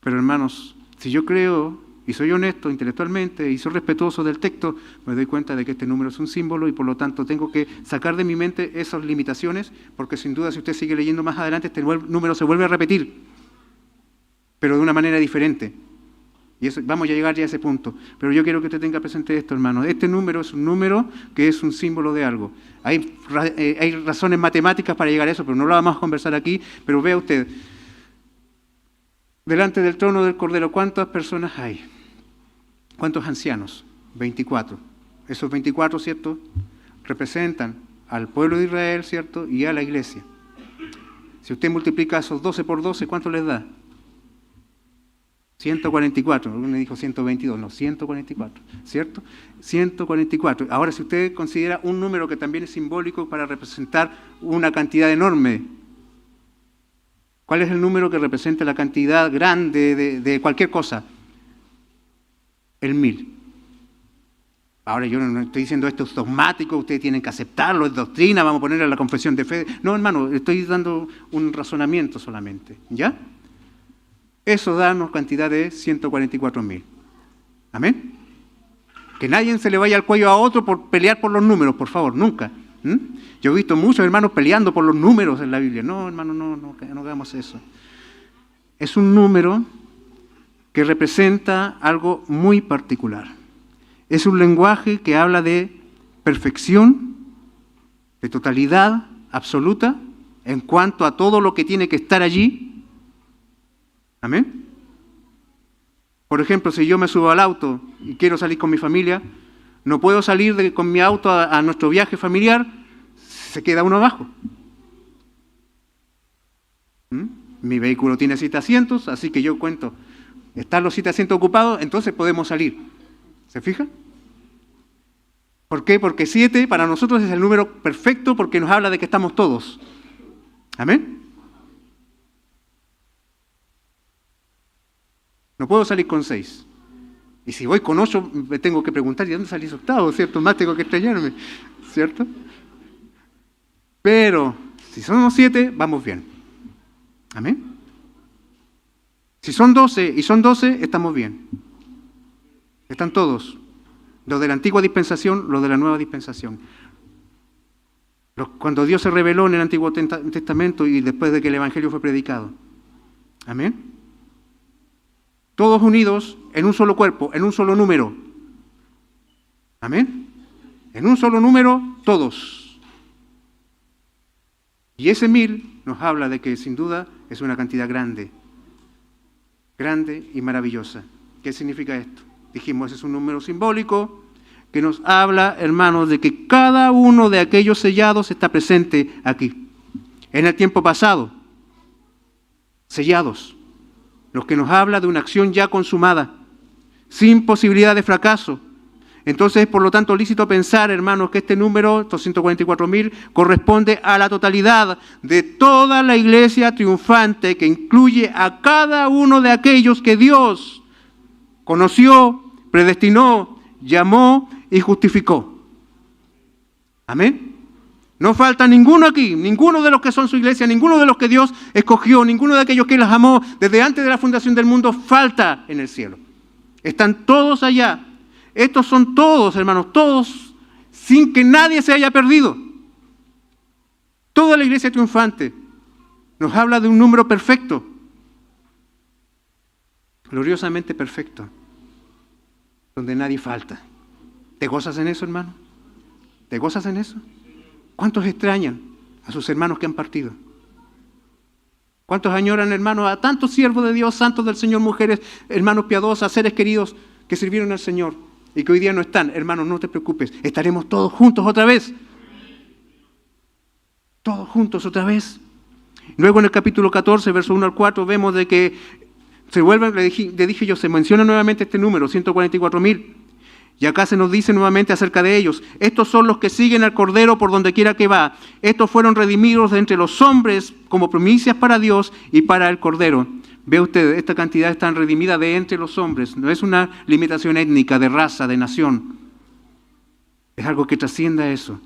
Pero hermanos, si yo creo y soy honesto intelectualmente y soy respetuoso del texto, me doy cuenta de que este número es un símbolo y por lo tanto tengo que sacar de mi mente esas limitaciones, porque sin duda si usted sigue leyendo más adelante, este número se vuelve a repetir, pero de una manera diferente. Y eso, vamos a llegar ya a ese punto. Pero yo quiero que usted tenga presente esto, hermano. Este número es un número que es un símbolo de algo. Hay razones matemáticas para llegar a eso, pero no lo vamos a conversar aquí. Pero vea usted, delante del trono del Cordero, ¿cuántas personas hay? ¿Cuántos ancianos? 24. Esos 24, ¿cierto?, representan al pueblo de Israel, ¿cierto?, y a la iglesia. Si usted multiplica esos 12 por 12, ¿cuánto les da? 144, uno dijo 122, no, 144, ¿cierto? 144. Ahora, si usted considera un número que también es simbólico para representar una cantidad enorme, ¿cuál es el número que representa la cantidad grande de cualquier cosa? El 1000. Ahora, yo no estoy diciendo esto es dogmático, ustedes tienen que aceptarlo, es doctrina, vamos a ponerle a la confesión de fe. No, hermano, estoy dando un razonamiento solamente, ¿ya? Eso da una cantidad de 144.000. ¿Amén? Que nadie se le vaya al cuello a otro por pelear por los números, por favor, nunca. Yo he visto muchos hermanos peleando por los números en la Biblia. No, hermano, no hagamos eso. Es un número que representa algo muy particular. Es un lenguaje que habla de perfección, de totalidad absoluta en cuanto a todo lo que tiene que estar allí. ¿Amén? Por ejemplo, si yo me subo al auto y quiero salir con mi familia, no puedo salir con mi auto a nuestro viaje familiar, se queda uno abajo. Mi vehículo tiene 7 asientos, así que yo cuento, están los 7 asientos ocupados, entonces podemos salir. ¿Se fija? ¿Por qué? Porque 7 para nosotros es el número perfecto porque nos habla de que estamos todos. ¿Amén? No puedo salir con 6. Y si voy con 8, me tengo que preguntar, ¿y dónde salís octavo? ¿Cierto? Más tengo que extrañarme, ¿cierto? Pero, si somos 7, vamos bien. ¿Amén? Si son 12 y son 12, estamos bien. Están todos. Los de la antigua dispensación, los de la nueva dispensación. Cuando Dios se reveló en el Antiguo Testamento y después de que el Evangelio fue predicado. ¿Amén? Todos unidos en un solo cuerpo, en un solo número. ¿Amén? En un solo número, todos. Y ese 1000 nos habla de que sin duda es una cantidad grande. Grande y maravillosa. ¿Qué significa esto? Dijimos, es un número simbólico que nos habla, hermanos, de que cada uno de aquellos sellados está presente aquí. En el tiempo pasado, sellados. Lo que nos habla de una acción ya consumada, sin posibilidad de fracaso. Entonces es por lo tanto lícito pensar, hermanos, que este número, estos 144.000, corresponde a la totalidad de toda la iglesia triunfante que incluye a cada uno de aquellos que Dios conoció, predestinó, llamó y justificó. Amén. No falta ninguno aquí, ninguno de los que son su iglesia, ninguno de los que Dios escogió, ninguno de aquellos que las amó desde antes de la fundación del mundo falta en el cielo. Están todos allá. Estos son todos, hermanos, todos, sin que nadie se haya perdido. Toda la iglesia triunfante nos habla de un número perfecto, gloriosamente perfecto, donde nadie falta. ¿Te gozas en eso, hermano? ¿Te gozas en eso? ¿Cuántos extrañan a sus hermanos que han partido? ¿Cuántos añoran, hermanos, a tantos siervos de Dios, santos del Señor, mujeres, hermanos piadosas, seres queridos que sirvieron al Señor y que hoy día no están? Hermanos, no te preocupes, estaremos todos juntos otra vez. Todos juntos otra vez. Luego en el capítulo 14, verso 1 al 4, vemos de que se vuelven, le dije yo, se menciona nuevamente este número, 144,000. Y acá se nos dice nuevamente acerca de ellos. Estos son los que siguen al Cordero por donde quiera que va. Estos fueron redimidos de entre los hombres como primicias para Dios y para el Cordero. Ve usted, esta cantidad está redimida de entre los hombres. No es una limitación étnica, de raza, de nación. Es algo que trasciende a eso.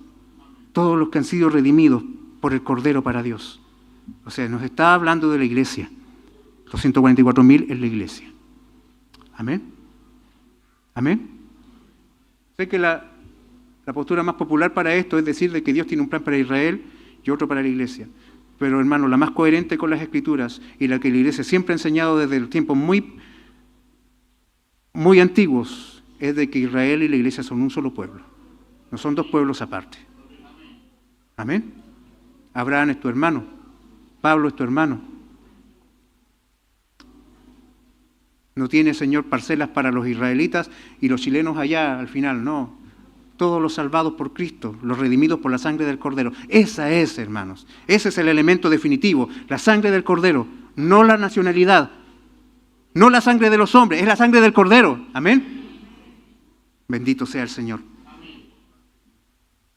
Todos los que han sido redimidos por el Cordero para Dios. O sea, nos está hablando de la iglesia. Los 144,000 es la iglesia. Amén. Amén. Sé que la postura más popular para esto es decir de que Dios tiene un plan para Israel y otro para la iglesia. Pero, hermano, la más coherente con las Escrituras y la que la iglesia siempre ha enseñado desde los tiempos muy antiguos es de que Israel y la iglesia son un solo pueblo. No son dos pueblos aparte. Amén. Abraham es tu hermano. Pablo es tu hermano. No tiene, Señor, parcelas para los israelitas y los chilenos allá al final, no. Todos los salvados por Cristo, los redimidos por la sangre del Cordero. Esa es, hermanos, ese es el elemento definitivo. La sangre del Cordero, no la nacionalidad, no la sangre de los hombres, es la sangre del Cordero. Amén. Bendito sea el Señor.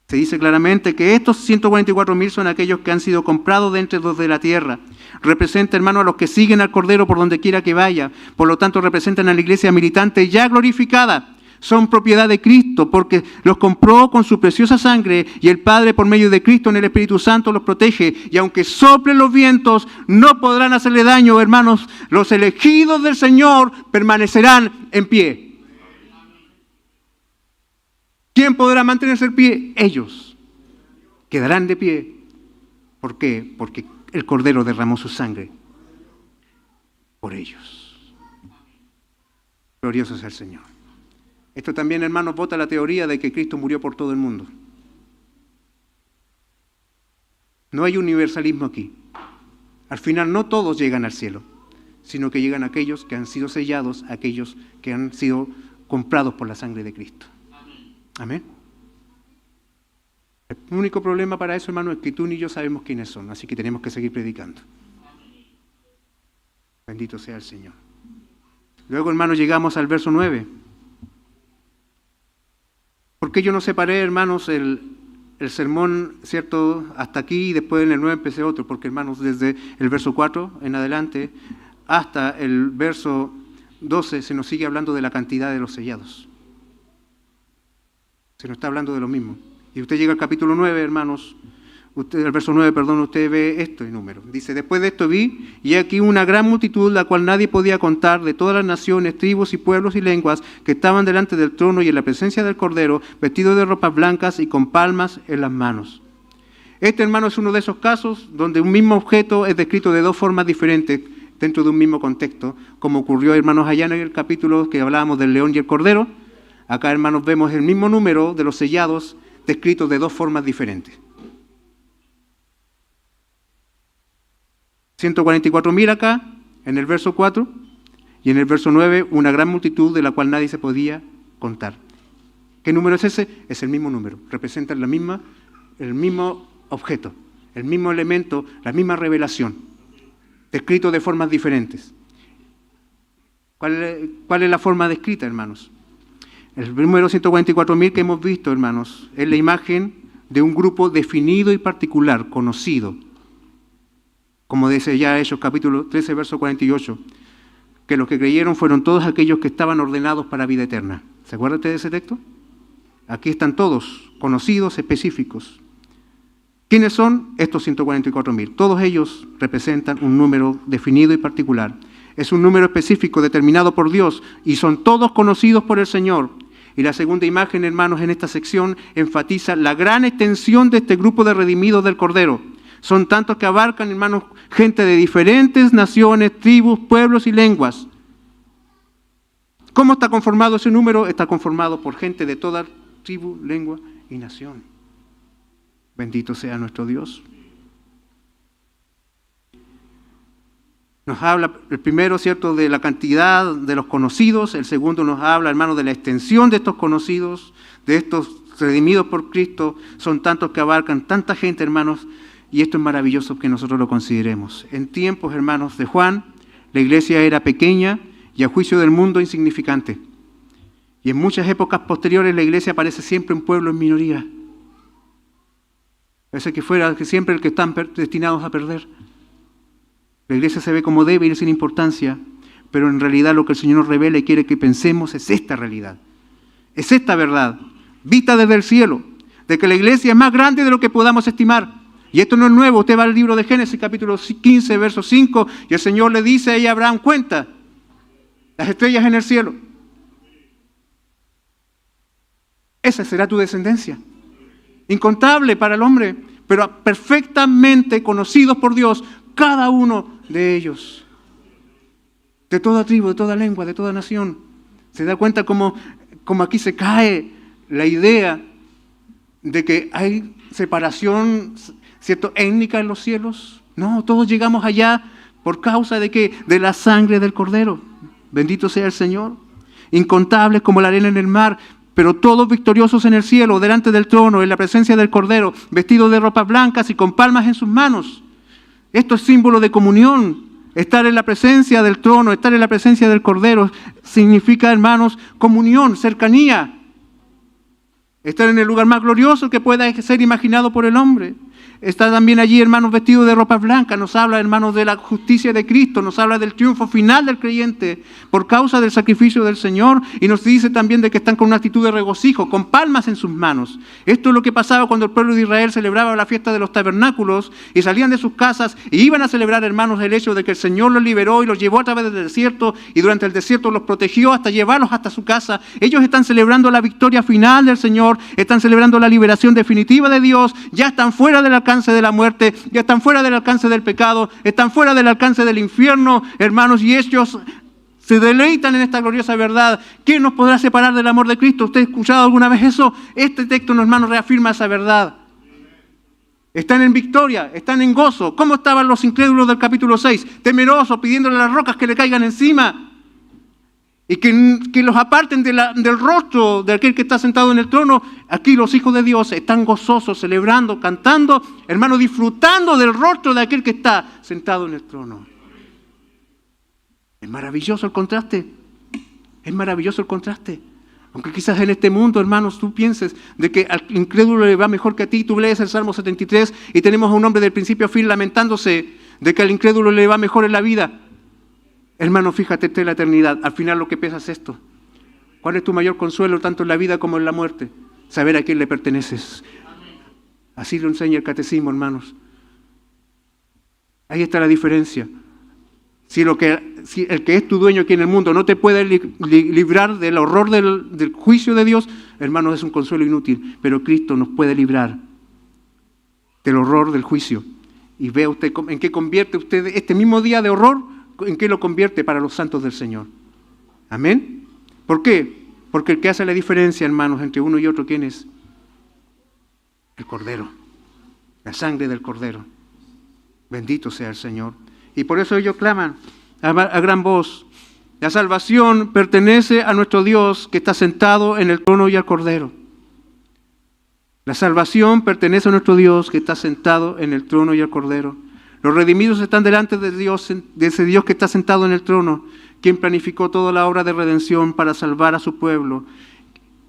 Se dice claramente que estos 144,000 son aquellos que han sido comprados de entre los de la tierra. Representa, hermano, a los que siguen al Cordero por donde quiera que vaya. Por lo tanto, representan a la iglesia militante ya glorificada. Son propiedad de Cristo porque los compró con su preciosa sangre y el Padre por medio de Cristo en el Espíritu Santo los protege. Y aunque soplen los vientos, no podrán hacerle daño, hermanos. Los elegidos del Señor permanecerán en pie. ¿Quién podrá mantenerse en pie? Ellos. Quedarán de pie. ¿Por qué? Porque el Cordero derramó su sangre por ellos. Glorioso sea el Señor. Esto también, hermanos, bota la teoría de que Cristo murió por todo el mundo. No hay universalismo aquí. Al final no todos llegan al cielo, sino que llegan aquellos que han sido sellados, aquellos que han sido comprados por la sangre de Cristo. Amén. El único problema para eso, hermano, es que tú ni yo sabemos quiénes son, así que tenemos que seguir predicando. Bendito sea el Señor. Luego, hermanos, llegamos al verso 9. ¿Por qué yo no separé, hermanos, el sermón, cierto, hasta aquí y después en el 9 empecé otro? Porque, hermanos, desde el verso 4 en adelante hasta el verso 12 se nos sigue hablando de la cantidad de los sellados. Se nos está hablando de lo mismo. Y usted llega al capítulo 9, hermanos, el verso 9, perdón, usted ve esto en número. Dice, después de esto vi, y aquí una gran multitud, la cual nadie podía contar, de todas las naciones, tribus y pueblos y lenguas, que estaban delante del trono y en la presencia del Cordero, vestidos de ropas blancas y con palmas en las manos. Este, hermano, es uno de esos casos donde un mismo objeto es descrito de dos formas diferentes dentro de un mismo contexto, como ocurrió, hermanos, allá en el capítulo que hablábamos del león y el cordero. Acá, hermanos, vemos el mismo número de los sellados descritos de dos formas diferentes. 144,000 acá, en el verso 4, y en el verso 9, una gran multitud de la cual nadie se podía contar. ¿Qué número es ese? Es el mismo número. Representa el mismo objeto, el mismo elemento, la misma revelación, descrito de formas diferentes. ¿Cuál es la forma descrita, hermanos? El número 144,000 que hemos visto, hermanos, es la imagen de un grupo definido y particular, conocido. Como dice ya Hechos capítulo 13, verso 48, que los que creyeron fueron todos aquellos que estaban ordenados para vida eterna. ¿Se acuerda usted de ese texto? Aquí están todos, conocidos, específicos. ¿Quiénes son estos 144,000? Todos ellos representan un número definido y particular. Es un número específico determinado por Dios y son todos conocidos por el Señor. Y la segunda imagen, hermanos, en esta sección enfatiza la gran extensión de este grupo de redimidos del Cordero. Son tantos que abarcan, hermanos, gente de diferentes naciones, tribus, pueblos y lenguas. ¿Cómo está conformado ese número? Está conformado por gente de toda tribu, lengua y nación. Bendito sea nuestro Dios. Nos habla el primero, ¿cierto?, de la cantidad de los conocidos. El segundo nos habla, hermanos, de la extensión de estos conocidos, de estos redimidos por Cristo. Son tantos que abarcan tanta gente, hermanos, y esto es maravilloso que nosotros lo consideremos. En tiempos, hermanos, de Juan, la iglesia era pequeña y a juicio del mundo insignificante. Y en muchas épocas posteriores la iglesia parece siempre un pueblo en minoría. Parece que fuera siempre el que están destinados a perder. La iglesia se ve como débil y sin importancia, pero en realidad lo que el Señor nos revela y quiere que pensemos es esta realidad. Es esta verdad, vista desde el cielo, de que la iglesia es más grande de lo que podamos estimar. Y esto no es nuevo. Usted va al libro de Génesis, capítulo 15, verso 5, y el Señor le dice a Abraham, cuenta las estrellas en el cielo. Esa será tu descendencia. Incontable para el hombre, pero perfectamente conocidos por Dios, cada uno de ellos. De toda tribu, de toda lengua, de toda nación. ¿Se da cuenta cómo aquí se cae la idea de que hay separación, ¿cierto?, étnica en los cielos? No, todos llegamos allá por causa de que de la sangre del Cordero. Bendito sea el Señor. Incontables como la arena en el mar, pero todos victoriosos en el cielo, delante del trono, en la presencia del Cordero, vestidos de ropas blancas y con palmas en sus manos. Esto es símbolo de comunión. Estar en la presencia del trono, estar en la presencia del Cordero, significa, hermanos, comunión, cercanía. Estar en el lugar más glorioso que pueda ser imaginado por el hombre. Está también allí, hermanos, vestidos de ropas blancas. Nos habla, hermanos, de la justicia de Cristo. Nos habla del triunfo final del creyente por causa del sacrificio del Señor. Y nos dice también de que están con una actitud de regocijo, con palmas en sus manos. Esto es lo que pasaba cuando el pueblo de Israel celebraba la fiesta de los tabernáculos y salían de sus casas y iban a celebrar, hermanos, el hecho de que el Señor los liberó y los llevó a través del desierto y durante el desierto los protegió hasta llevarlos hasta su casa. Ellos están celebrando la victoria final del Señor, están celebrando la liberación definitiva de Dios, ya están fuera del alcance de la muerte, ya están fuera del alcance del pecado, están fuera del alcance del infierno, hermanos, y ellos se deleitan en esta gloriosa verdad. ¿Quién nos podrá separar del amor de Cristo? ¿Usted ha escuchado alguna vez eso? Este texto, hermanos, reafirma esa verdad. Están en victoria, están en gozo. ¿Cómo estaban los incrédulos del capítulo 6? Temerosos, pidiéndole a las rocas que le caigan encima. Y que los aparten del rostro de aquel que está sentado en el trono. Aquí los hijos de Dios están gozosos, celebrando, cantando, hermanos, disfrutando del rostro de aquel que está sentado en el trono. Es maravilloso el contraste. Es maravilloso el contraste. Aunque quizás en este mundo, hermanos, tú pienses de que al incrédulo le va mejor que a ti. Tú lees el Salmo 73 y tenemos a un hombre del principio a fin lamentándose de que al incrédulo le va mejor en la vida. Hermano, fíjate en la eternidad. Al final lo que pesa es esto. ¿Cuál es tu mayor consuelo tanto en la vida como en la muerte? Saber a quién le perteneces. Así lo enseña el catecismo, hermanos. Ahí está la diferencia. Si el que es tu dueño aquí en el mundo no te puede librar del horror del juicio de Dios, hermanos, es un consuelo inútil. Pero Cristo nos puede librar del horror del juicio. Y vea usted en qué convierte usted este mismo día de horror. ¿En qué lo convierte para los santos del Señor? ¿Amén? ¿Por qué? Porque el que hace la diferencia, hermanos, entre uno y otro, ¿quién es? El Cordero. La sangre del Cordero. Bendito sea el Señor. Y por eso ellos claman a gran voz. La salvación pertenece a nuestro Dios que está sentado en el trono y al Cordero. La salvación pertenece a nuestro Dios que está sentado en el trono y al Cordero. Los redimidos están delante de Dios, de ese Dios que está sentado en el trono, quien planificó toda la obra de redención para salvar a su pueblo.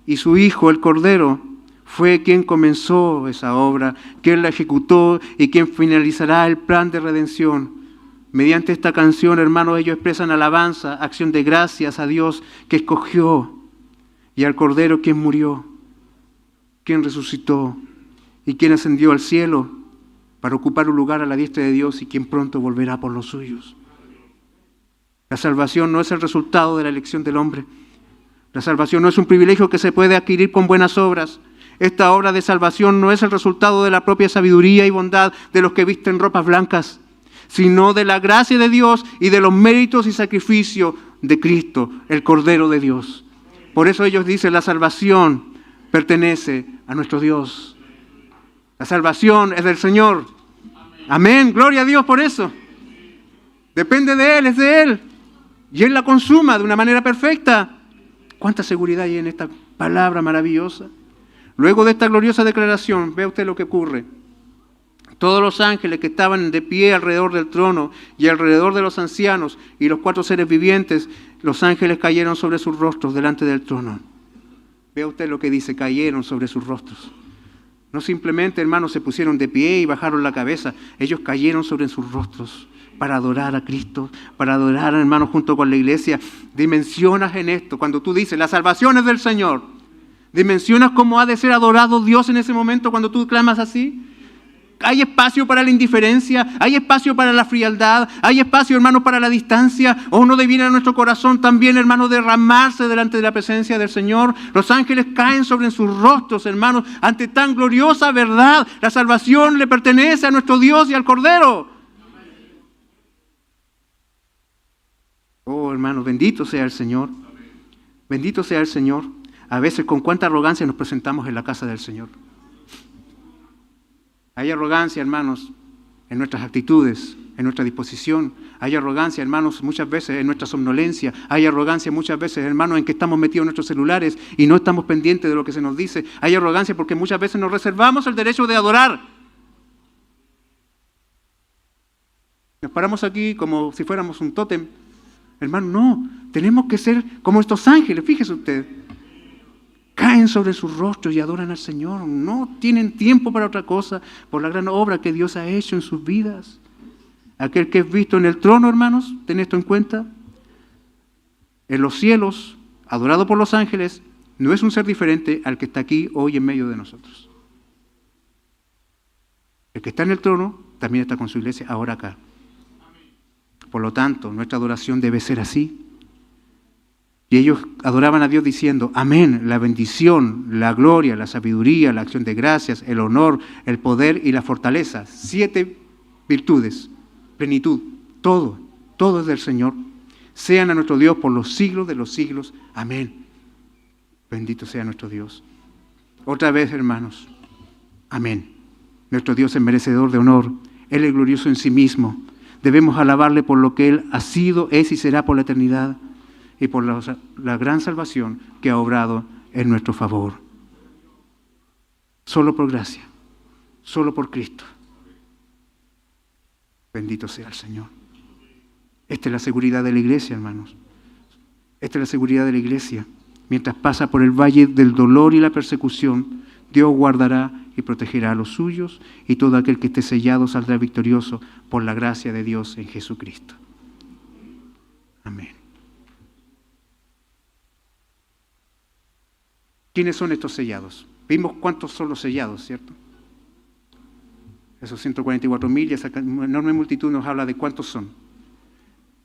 Y su Hijo, el Cordero, fue quien comenzó esa obra, quien la ejecutó y quien finalizará el plan de redención. Mediante esta canción, hermanos, ellos expresan alabanza, acción de gracias a Dios que escogió y al Cordero quien murió, quien resucitó y quien ascendió al cielo para ocupar un lugar a la diestra de Dios y quien pronto volverá por los suyos. La salvación no es el resultado de la elección del hombre. La salvación no es un privilegio que se puede adquirir con buenas obras. Esta obra de salvación no es el resultado de la propia sabiduría y bondad de los que visten ropas blancas, sino de la gracia de Dios y de los méritos y sacrificios de Cristo, el Cordero de Dios. Por eso ellos dicen, la salvación pertenece a nuestro Dios. La salvación es del Señor. Amén. Gloria a Dios por eso. Depende de Él, es de Él. Y Él la consuma de una manera perfecta. ¿Cuánta seguridad hay en esta palabra maravillosa? Luego de esta gloriosa declaración, vea usted lo que ocurre. Todos los ángeles que estaban de pie alrededor del trono y alrededor de los ancianos y los 4 seres vivientes, los ángeles cayeron sobre sus rostros delante del trono. Vea usted lo que dice, cayeron sobre sus rostros. No simplemente, hermanos, se pusieron de pie y bajaron la cabeza. Ellos cayeron sobre sus rostros para adorar a Cristo, para adorar, hermanos, junto con la iglesia. Dimensionas en esto. Cuando tú dices, la salvación es del Señor, dimensionas cómo ha de ser adorado Dios en ese momento cuando tú clamas así. Hay espacio para la indiferencia, hay espacio para la frialdad, hay espacio, hermanos, para la distancia. ¿O no debiera nuestro corazón también, hermanos, derramarse delante de la presencia del Señor? Los ángeles caen sobre sus rostros, hermanos, ante tan gloriosa verdad. La salvación le pertenece a nuestro Dios y al Cordero. Oh, hermanos, bendito sea el Señor. Bendito sea el Señor. A veces con cuánta arrogancia nos presentamos en la casa del Señor. Hay arrogancia, hermanos, en nuestras actitudes, en nuestra disposición. Hay arrogancia, hermanos, muchas veces en nuestra somnolencia. Hay arrogancia muchas veces, hermanos, en que estamos metidos en nuestros celulares y no estamos pendientes de lo que se nos dice. Hay arrogancia porque muchas veces nos reservamos el derecho de adorar. Nos paramos aquí como si fuéramos un tótem. Hermano, no. Tenemos que ser como estos ángeles, fíjese usted. Caen sobre sus rostros y adoran al Señor. No tienen tiempo para otra cosa por la gran obra que Dios ha hecho en sus vidas. Aquel que es visto en el trono, hermanos, ten esto en cuenta. En los cielos, adorado por los ángeles, no es un ser diferente al que está aquí hoy en medio de nosotros. El que está en el trono también está con su iglesia ahora acá. Por lo tanto, nuestra adoración debe ser así. Y ellos adoraban a Dios diciendo, amén, la bendición, la gloria, la sabiduría, la acción de gracias, el honor, el poder y la fortaleza. 7 virtudes, plenitud, todo es del Señor. Sean a nuestro Dios por los siglos de los siglos. Amén. Bendito sea nuestro Dios. Otra vez, hermanos, amén. Nuestro Dios es merecedor de honor. Él es glorioso en sí mismo. Debemos alabarle por lo que Él ha sido, es y será por la eternidad. Y por la gran salvación que ha obrado en nuestro favor. Solo por gracia, solo por Cristo. Bendito sea el Señor. Esta es la seguridad de la iglesia, hermanos. Esta es la seguridad de la iglesia. Mientras pasa por el valle del dolor y la persecución, Dios guardará y protegerá a los suyos, y todo aquel que esté sellado saldrá victorioso por la gracia de Dios en Jesucristo. Amén. ¿Quiénes son estos sellados? Vimos cuántos son los sellados, ¿cierto? Esos 144,000 y esa enorme multitud nos habla de cuántos son.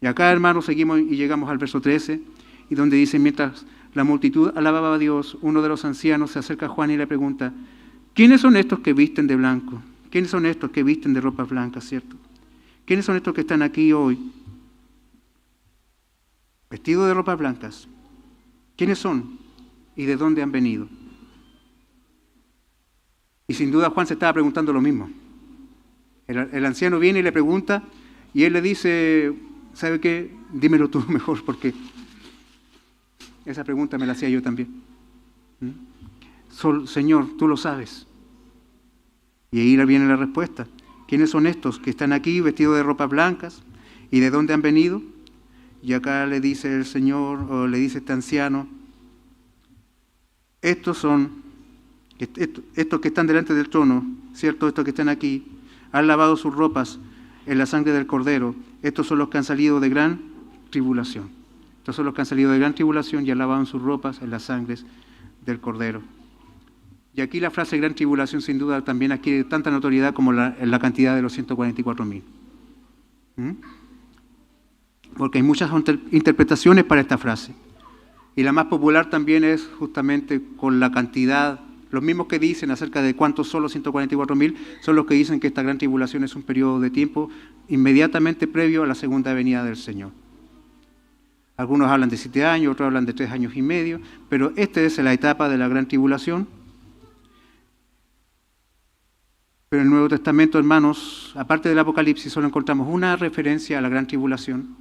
Y acá, hermanos, seguimos y llegamos al verso 13, y donde dice, mientras la multitud alababa a Dios, uno de los ancianos se acerca a Juan y le pregunta, ¿quiénes son estos que visten de blanco? ¿Quiénes son estos que visten de ropas blancas, cierto? ¿Quiénes son estos que están aquí hoy vestidos de ropas blancas? ¿Quiénes son? ¿Y de dónde han venido? Y sin duda Juan se estaba preguntando lo mismo. El anciano viene y le pregunta, y él le dice, ¿sabe qué? Dímelo tú mejor, porque esa pregunta me la hacía yo también. Señor, tú lo sabes. Y ahí viene la respuesta. ¿Quiénes son estos que están aquí vestidos de ropas blancas? ¿Y de dónde han venido? Y acá le dice el Señor, o le dice este anciano, estos que están delante del trono, ¿cierto? Estos que están aquí, han lavado sus ropas en la sangre del Cordero. Estos son los que han salido de gran tribulación. Estos son los que han salido de gran tribulación y han lavado sus ropas en las sangres del Cordero. Y aquí la frase gran tribulación sin duda también adquiere tanta notoriedad como la cantidad de los 144,000. Porque hay muchas interpretaciones para esta frase. Y la más popular también es justamente con la cantidad, los mismos que dicen acerca de cuántos son los 144,000, son los que dicen que esta gran tribulación es un periodo de tiempo inmediatamente previo a la segunda venida del Señor. Algunos hablan de 7 años, otros hablan de 3 años y medio, pero esta es la etapa de la gran tribulación. Pero en el Nuevo Testamento, hermanos, aparte del Apocalipsis, solo encontramos una referencia a la Gran Tribulación,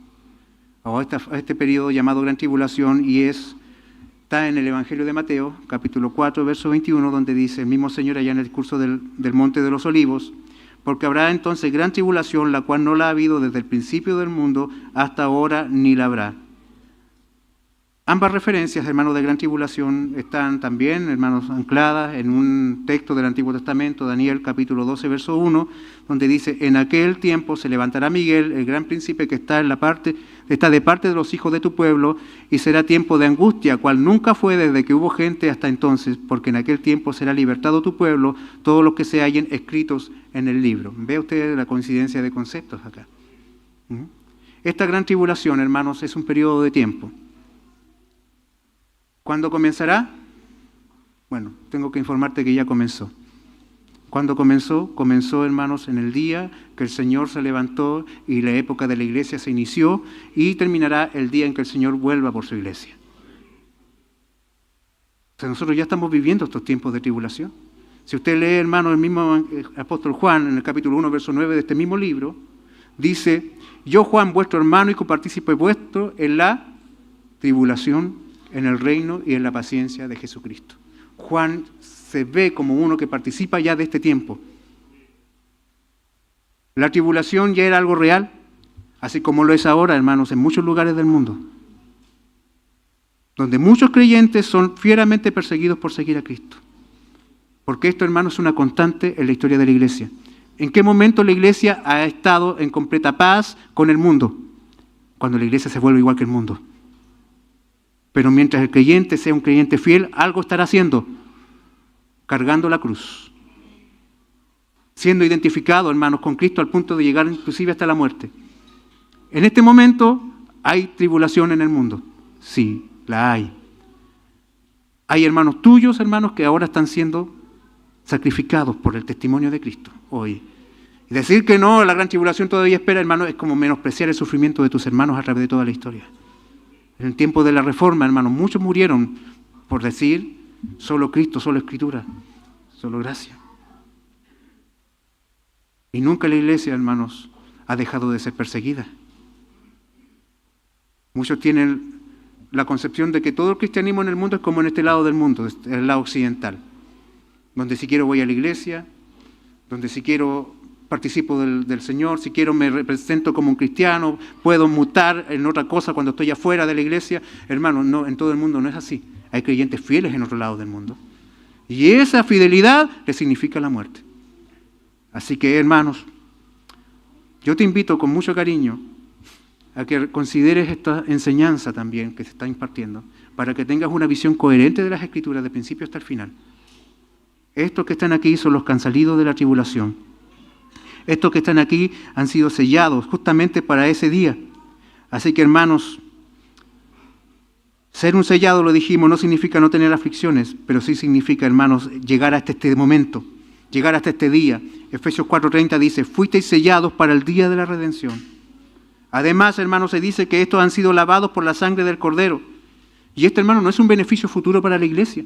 o a este periodo llamado Gran Tribulación, y está en el Evangelio de Mateo, capítulo 4, verso 21, donde dice el mismo Señor allá en el discurso del Monte de los Olivos: porque habrá entonces gran tribulación, la cual no la ha habido desde el principio del mundo hasta ahora, ni la habrá. Ambas referencias, hermanos, de gran tribulación están también, hermanos, ancladas en un texto del Antiguo Testamento, Daniel capítulo 12, verso 1, donde dice: en aquel tiempo se levantará Miguel, el gran príncipe que está de parte de los hijos de tu pueblo, y será tiempo de angustia, cual nunca fue desde que hubo gente hasta entonces, porque en aquel tiempo será libertado tu pueblo, todos los que se hallen escritos en el libro. ¿Ve usted la coincidencia de conceptos acá? Esta gran tribulación, hermanos, es un periodo de tiempo. ¿Cuándo comenzará? Bueno, tengo que informarte que ya comenzó. ¿Cuándo comenzó? Comenzó, hermanos, en el día que el Señor se levantó y la época de la iglesia se inició, y terminará el día en que el Señor vuelva por su iglesia. O sea, nosotros ya estamos viviendo estos tiempos de tribulación. Si usted lee, hermano, el mismo apóstol Juan, en el capítulo 1, verso 9 de este mismo libro, dice: yo, Juan, vuestro hermano y copartícipe vuestro en la tribulación, en el reino y en la paciencia de Jesucristo. Juan se ve como uno que participa ya de este tiempo. La tribulación ya era algo real, así como lo es ahora, hermanos, en muchos lugares del mundo, donde muchos creyentes son fieramente perseguidos por seguir a Cristo. Porque esto, hermanos, es una constante en la historia de la iglesia. ¿En qué momento la iglesia ha estado en completa paz con el mundo? Cuando la iglesia se vuelve igual que el mundo. Pero mientras el creyente sea un creyente fiel, algo estará haciendo: cargando la cruz, siendo identificado, hermanos, con Cristo al punto de llegar inclusive hasta la muerte. En este momento hay tribulación en el mundo. Sí, la hay. Hay hermanos tuyos, hermanos, que ahora están siendo sacrificados por el testimonio de Cristo hoy. Y decir que no, la gran tribulación todavía espera, hermanos, es como menospreciar el sufrimiento de tus hermanos a través de toda la historia. En el tiempo de la Reforma, hermanos, muchos murieron por decir: solo Cristo, solo Escritura, solo gracia. Y nunca la iglesia, hermanos, ha dejado de ser perseguida. Muchos tienen la concepción de que todo el cristianismo en el mundo es como en este lado del mundo, el lado occidental, donde si quiero voy a la iglesia, donde si quiero participo del Señor, si quiero me represento como un cristiano, puedo mutar en otra cosa cuando estoy afuera de la iglesia. Hermanos, no, en todo el mundo no es así. Hay creyentes fieles en otro lado del mundo. Y esa fidelidad le significa la muerte. Así que, hermanos, yo te invito con mucho cariño a que consideres esta enseñanza también que se está impartiendo, para que tengas una visión coherente de las Escrituras de principio hasta el final. Estos que están aquí son los que han salido de la tribulación. Estos que están aquí han sido sellados justamente para ese día. Así que, hermanos, ser un sellado, lo dijimos, no significa no tener aflicciones, pero sí significa, hermanos, llegar hasta este momento, llegar hasta este día. Efesios 4:30 dice: fuisteis sellados para el día de la redención. Además, hermanos, se dice que estos han sido lavados por la sangre del Cordero. Y esto, hermanos, no es un beneficio futuro para la iglesia.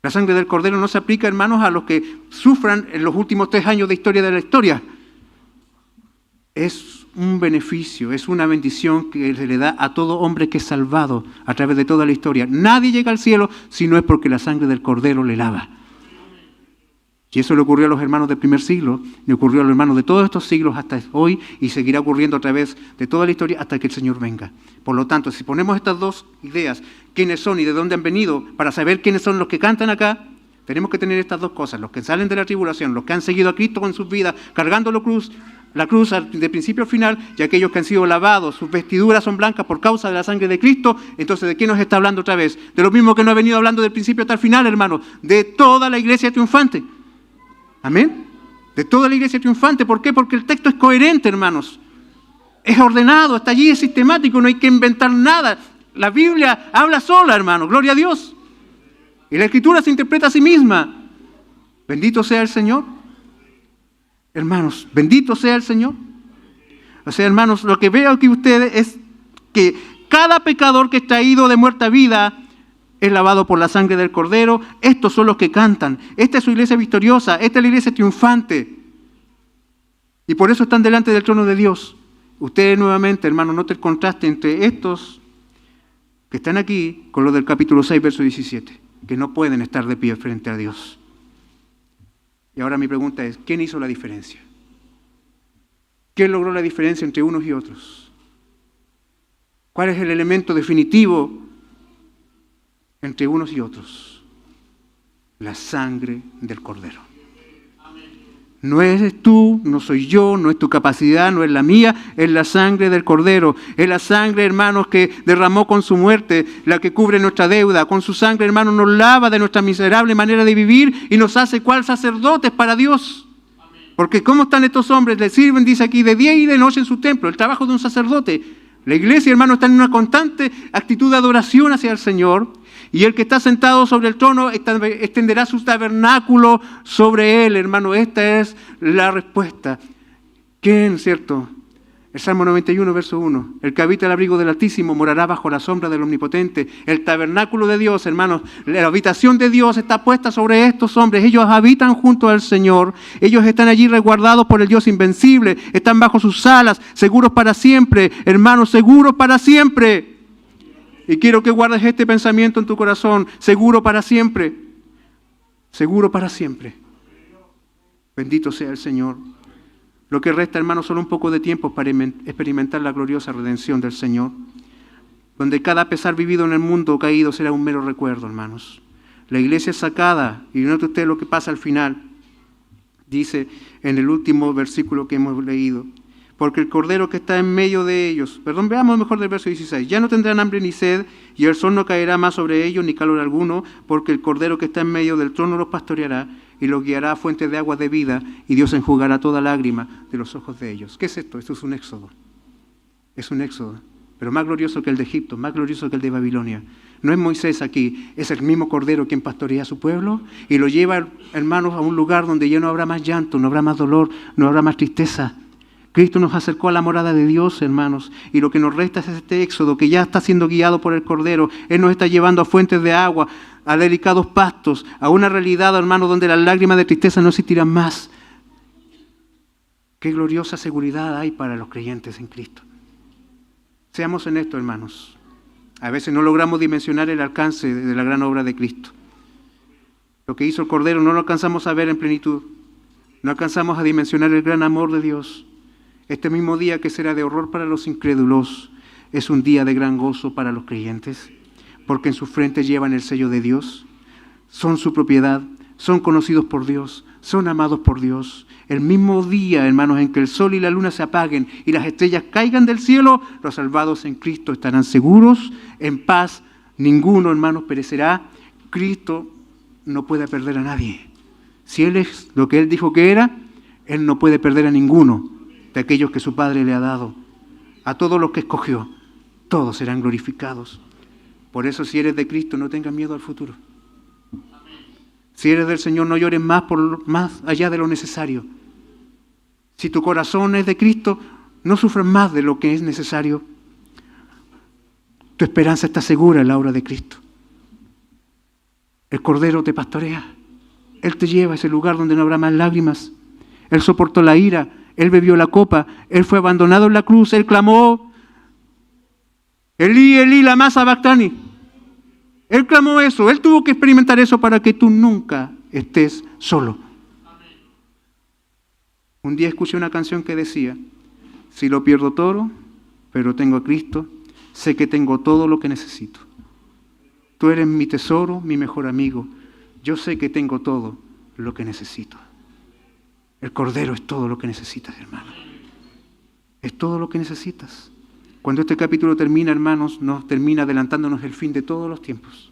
La sangre del Cordero no se aplica, hermanos, a los que sufran en los últimos 3 años de historia de la historia. Es un beneficio, es una bendición que se le da a todo hombre que es salvado a través de toda la historia. Nadie llega al cielo si no es porque la sangre del Cordero le lava. Y eso le ocurrió a los hermanos del primer siglo, le ocurrió a los hermanos de todos estos siglos hasta hoy, y seguirá ocurriendo a través de toda la historia hasta que el Señor venga. Por lo tanto, si ponemos estas dos ideas, quiénes son y de dónde han venido, para saber quiénes son los que cantan acá, tenemos que tener estas dos cosas: los que salen de la tribulación, los que han seguido a Cristo con sus vidas, cargando la cruz de principio a final, y aquellos que han sido lavados, sus vestiduras son blancas por causa de la sangre de Cristo. Entonces, ¿de qué nos está hablando otra vez? De lo mismo que nos ha venido hablando del principio hasta el final, hermanos, de toda la iglesia triunfante. Amén. De toda la iglesia triunfante. ¿Por qué? Porque el texto es coherente, hermanos. Es ordenado, está allí, es sistemático, no hay que inventar nada. La Biblia habla sola, hermanos, gloria a Dios. Y la Escritura se interpreta a sí misma. Bendito sea el Señor. Hermanos, bendito sea el Señor. O sea, hermanos, lo que veo aquí ustedes es que cada pecador que está ido de muerte a vida es lavado por la sangre del Cordero. Estos son los que cantan. Esta es su iglesia victoriosa, esta es la iglesia triunfante. Y por eso están delante del trono de Dios. Ustedes nuevamente, hermanos, noten el contraste entre estos que están aquí con los del capítulo 6, verso 17, que no pueden estar de pie frente a Dios. Y ahora mi pregunta es, ¿quién hizo la diferencia? ¿Quién logró la diferencia entre unos y otros? ¿Cuál es el elemento definitivo entre unos y otros? La sangre del Cordero. No eres tú, no soy yo, no es tu capacidad, no es la mía, es la sangre del Cordero. Es la sangre, hermanos, que derramó con su muerte, la que cubre nuestra deuda. Con su sangre, hermanos, nos lava de nuestra miserable manera de vivir y nos hace cual sacerdotes para Dios. Porque ¿cómo están estos hombres? Le sirven, dice aquí, de día y de noche en su templo, el trabajo de un sacerdote. La iglesia, hermanos, está en una constante actitud de adoración hacia el Señor. Y el que está sentado sobre el trono extenderá su tabernáculo sobre él, hermano. Esta es la respuesta. ¿Quién, cierto? El Salmo 91, verso 1. El que habita el abrigo del Altísimo morará bajo la sombra del Omnipotente. El tabernáculo de Dios, hermanos, la habitación de Dios está puesta sobre estos hombres. Ellos habitan junto al Señor. Ellos están allí resguardados por el Dios invencible. Están bajo sus alas, seguros para siempre. Hermanos, seguros para siempre. Y quiero que guardes este pensamiento en tu corazón. Seguro para siempre. Seguro para siempre. Bendito sea el Señor. Lo que resta, hermanos, solo un poco de tiempo para experimentar la gloriosa redención del Señor. Donde cada pesar vivido en el mundo caído será un mero recuerdo, hermanos. La iglesia es sacada. Y note usted lo que pasa al final. Dice en el último versículo que hemos leído. Porque el Cordero que está en medio de ellos, veamos mejor del verso 16, ya no tendrán hambre ni sed, y el sol no caerá más sobre ellos, ni calor alguno, porque el Cordero que está en medio del trono los pastoreará, y los guiará a fuentes de aguas de vida, y Dios enjugará toda lágrima de los ojos de ellos. ¿Qué es esto? Esto es un éxodo. Es un éxodo, pero más glorioso que el de Egipto, más glorioso que el de Babilonia. No es Moisés aquí, es el mismo Cordero quien pastorea a su pueblo, y lo lleva, hermanos, a un lugar donde ya no habrá más llanto, no habrá más dolor, no habrá más tristeza. Cristo nos acercó a la morada de Dios, hermanos, y lo que nos resta es este éxodo que ya está siendo guiado por el Cordero. Él nos está llevando a fuentes de agua, a delicados pastos, a una realidad, hermanos, donde las lágrimas de tristeza no existirán más. Qué gloriosa seguridad hay para los creyentes en Cristo. Seamos en esto, hermanos. A veces no logramos dimensionar el alcance de la gran obra de Cristo. Lo que hizo el Cordero no lo alcanzamos a ver en plenitud. No alcanzamos a dimensionar el gran amor de Dios. Este mismo día que será de horror para los incrédulos, es un día de gran gozo para los creyentes, porque en su frente llevan el sello de Dios, son su propiedad, son conocidos por Dios, son amados por Dios. El mismo día, hermanos, en que el sol y la luna se apaguen y las estrellas caigan del cielo, los salvados en Cristo estarán seguros, en paz. Ninguno, hermanos, perecerá. Cristo no puede perder a nadie. Si Él es lo que Él dijo que era, Él no puede perder a ninguno de aquellos que su Padre le ha dado. A todos los que escogió, todos serán glorificados. Por eso, si eres de Cristo, no tengas miedo al futuro. Si eres del Señor, no llores más allá de lo necesario. Si tu corazón es de Cristo, no sufras más de lo que es necesario. Tu esperanza está segura en la obra de Cristo. El Cordero te pastorea. Él te lleva a ese lugar donde no habrá más lágrimas. Él soportó la ira. Él bebió la copa. Él fue abandonado en la cruz. Él clamó, Elí, Elí, lama sabactani. Él clamó eso. Él tuvo que experimentar eso para que tú nunca estés solo. Un día escuché una canción que decía, si lo pierdo todo, pero tengo a Cristo, sé que tengo todo lo que necesito. Tú eres mi tesoro, mi mejor amigo. Yo sé que tengo todo lo que necesito. El Cordero es todo lo que necesitas, hermano. Es todo lo que necesitas. Cuando este capítulo termina, hermanos, nos termina adelantándonos el fin de todos los tiempos.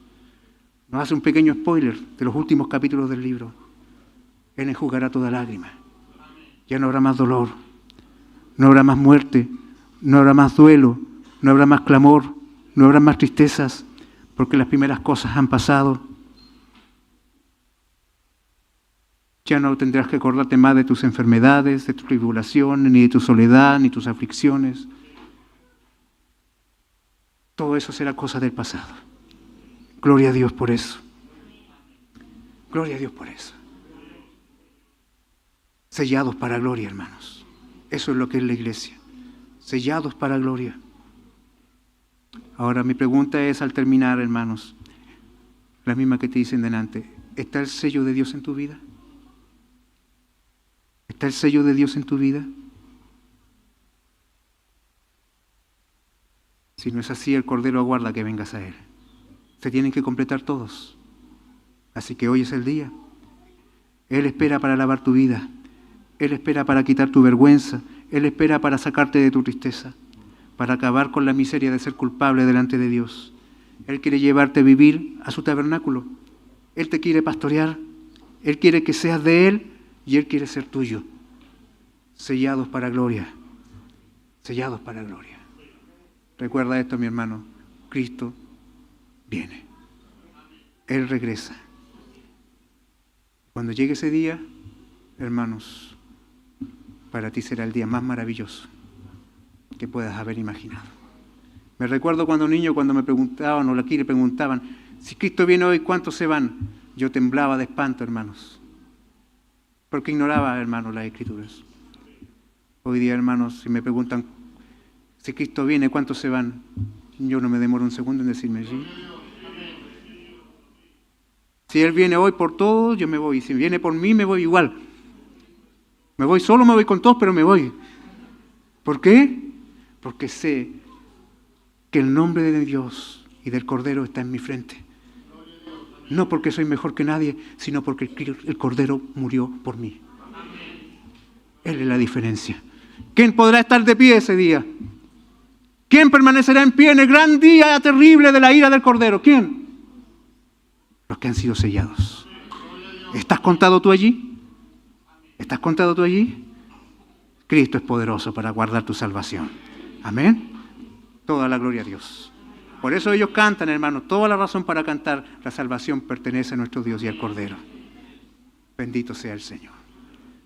Nos hace un pequeño spoiler de los últimos capítulos del libro. Él enjugará toda lágrima. Ya no habrá más dolor, no habrá más muerte, no habrá más duelo, no habrá más clamor, no habrá más tristezas, porque las primeras cosas han pasado. Ya no tendrás que acordarte más de tus enfermedades, de tus tribulaciones, ni de tu soledad, ni tus aflicciones. Todo eso será cosa del pasado. Gloria a Dios por eso. Gloria a Dios por eso. Sellados para gloria, hermanos. Eso es lo que es la iglesia. Sellados para gloria. Ahora mi pregunta es al terminar, hermanos, la misma que te dicen delante. ¿Está el sello de Dios en tu vida? ¿Está el sello de Dios en tu vida? Si no es así, el Cordero aguarda que vengas a Él. Se tienen que completar todos. Así que hoy es el día. Él espera para lavar tu vida. Él espera para quitar tu vergüenza. Él espera para sacarte de tu tristeza, para acabar con la miseria de ser culpable delante de Dios. Él quiere llevarte a vivir a su tabernáculo. Él te quiere pastorear. Él quiere que seas de Él y Él quiere ser tuyo. Sellados para gloria. Sellados para gloria. Recuerda esto, mi hermano. Cristo viene. Él regresa. Cuando llegue ese día, hermanos, para ti será el día más maravilloso que puedas haber imaginado. Me recuerdo cuando niño, cuando me preguntaban, o aquí le preguntaban, si Cristo viene hoy, ¿cuántos se van? Yo temblaba de espanto, hermanos, porque ignoraba, hermanos, las Escrituras. Hoy día, hermanos, si me preguntan, si Cristo viene, ¿cuántos se van? Yo no me demoro un segundo en decirme sí. Si Él viene hoy por todos, yo me voy. Si viene por mí, me voy igual. Me voy solo, me voy con todos, pero me voy. ¿Por qué? Porque sé que el nombre de Dios y del Cordero está en mi frente. No porque soy mejor que nadie, sino porque el Cordero murió por mí. Él es la diferencia. ¿Quién podrá estar de pie ese día? ¿Quién permanecerá en pie en el gran día terrible de la ira del Cordero? ¿Quién? Los que han sido sellados. ¿Estás contado tú allí? ¿Estás contado tú allí? Cristo es poderoso para guardar tu salvación. Amén. Toda la gloria a Dios. Por eso ellos cantan, hermanos, toda la razón para cantar. La salvación pertenece a nuestro Dios y al Cordero. Bendito sea el Señor.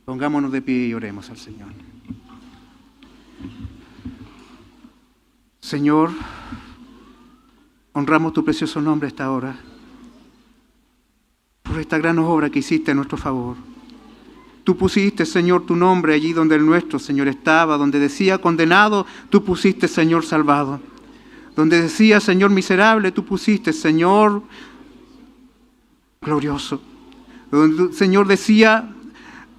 Pongámonos de pie y oremos al Señor. Señor, honramos tu precioso nombre a esta hora, por esta gran obra que hiciste a nuestro favor. Tú pusiste, Señor, tu nombre allí donde el nuestro, Señor, estaba, donde decía condenado, tú pusiste, Señor, salvado. Donde decía, Señor, miserable, tú pusiste, Señor, glorioso. Donde, Señor, decía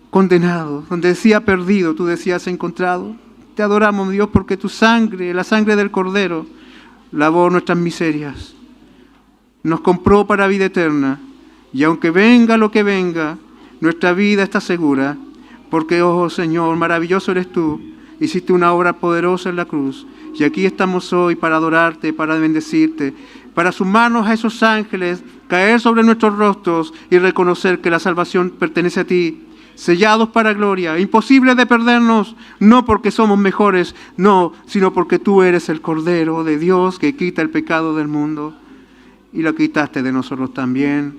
condenado, donde decía perdido, tú decías encontrado. Te adoramos, Dios, porque tu sangre, la sangre del Cordero, lavó nuestras miserias. Nos compró para vida eterna. Y aunque venga lo que venga, nuestra vida está segura. Porque, oh Señor, maravilloso eres tú. Hiciste una obra poderosa en la cruz. Y aquí estamos hoy para adorarte, para bendecirte, para sumarnos a esos ángeles, caer sobre nuestros rostros y reconocer que la salvación pertenece a ti. Sellados para gloria, imposible de perdernos, no porque somos mejores, no, sino porque tú eres el Cordero de Dios que quita el pecado del mundo y lo quitaste de nosotros también.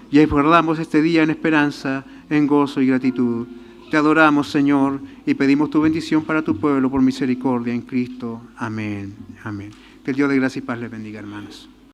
Y guardamos este día en esperanza, en gozo y gratitud. Te adoramos, Señor, y pedimos tu bendición para tu pueblo por misericordia en Cristo. Amén. Amén. Que el Dios de gracia y paz les bendiga, hermanos.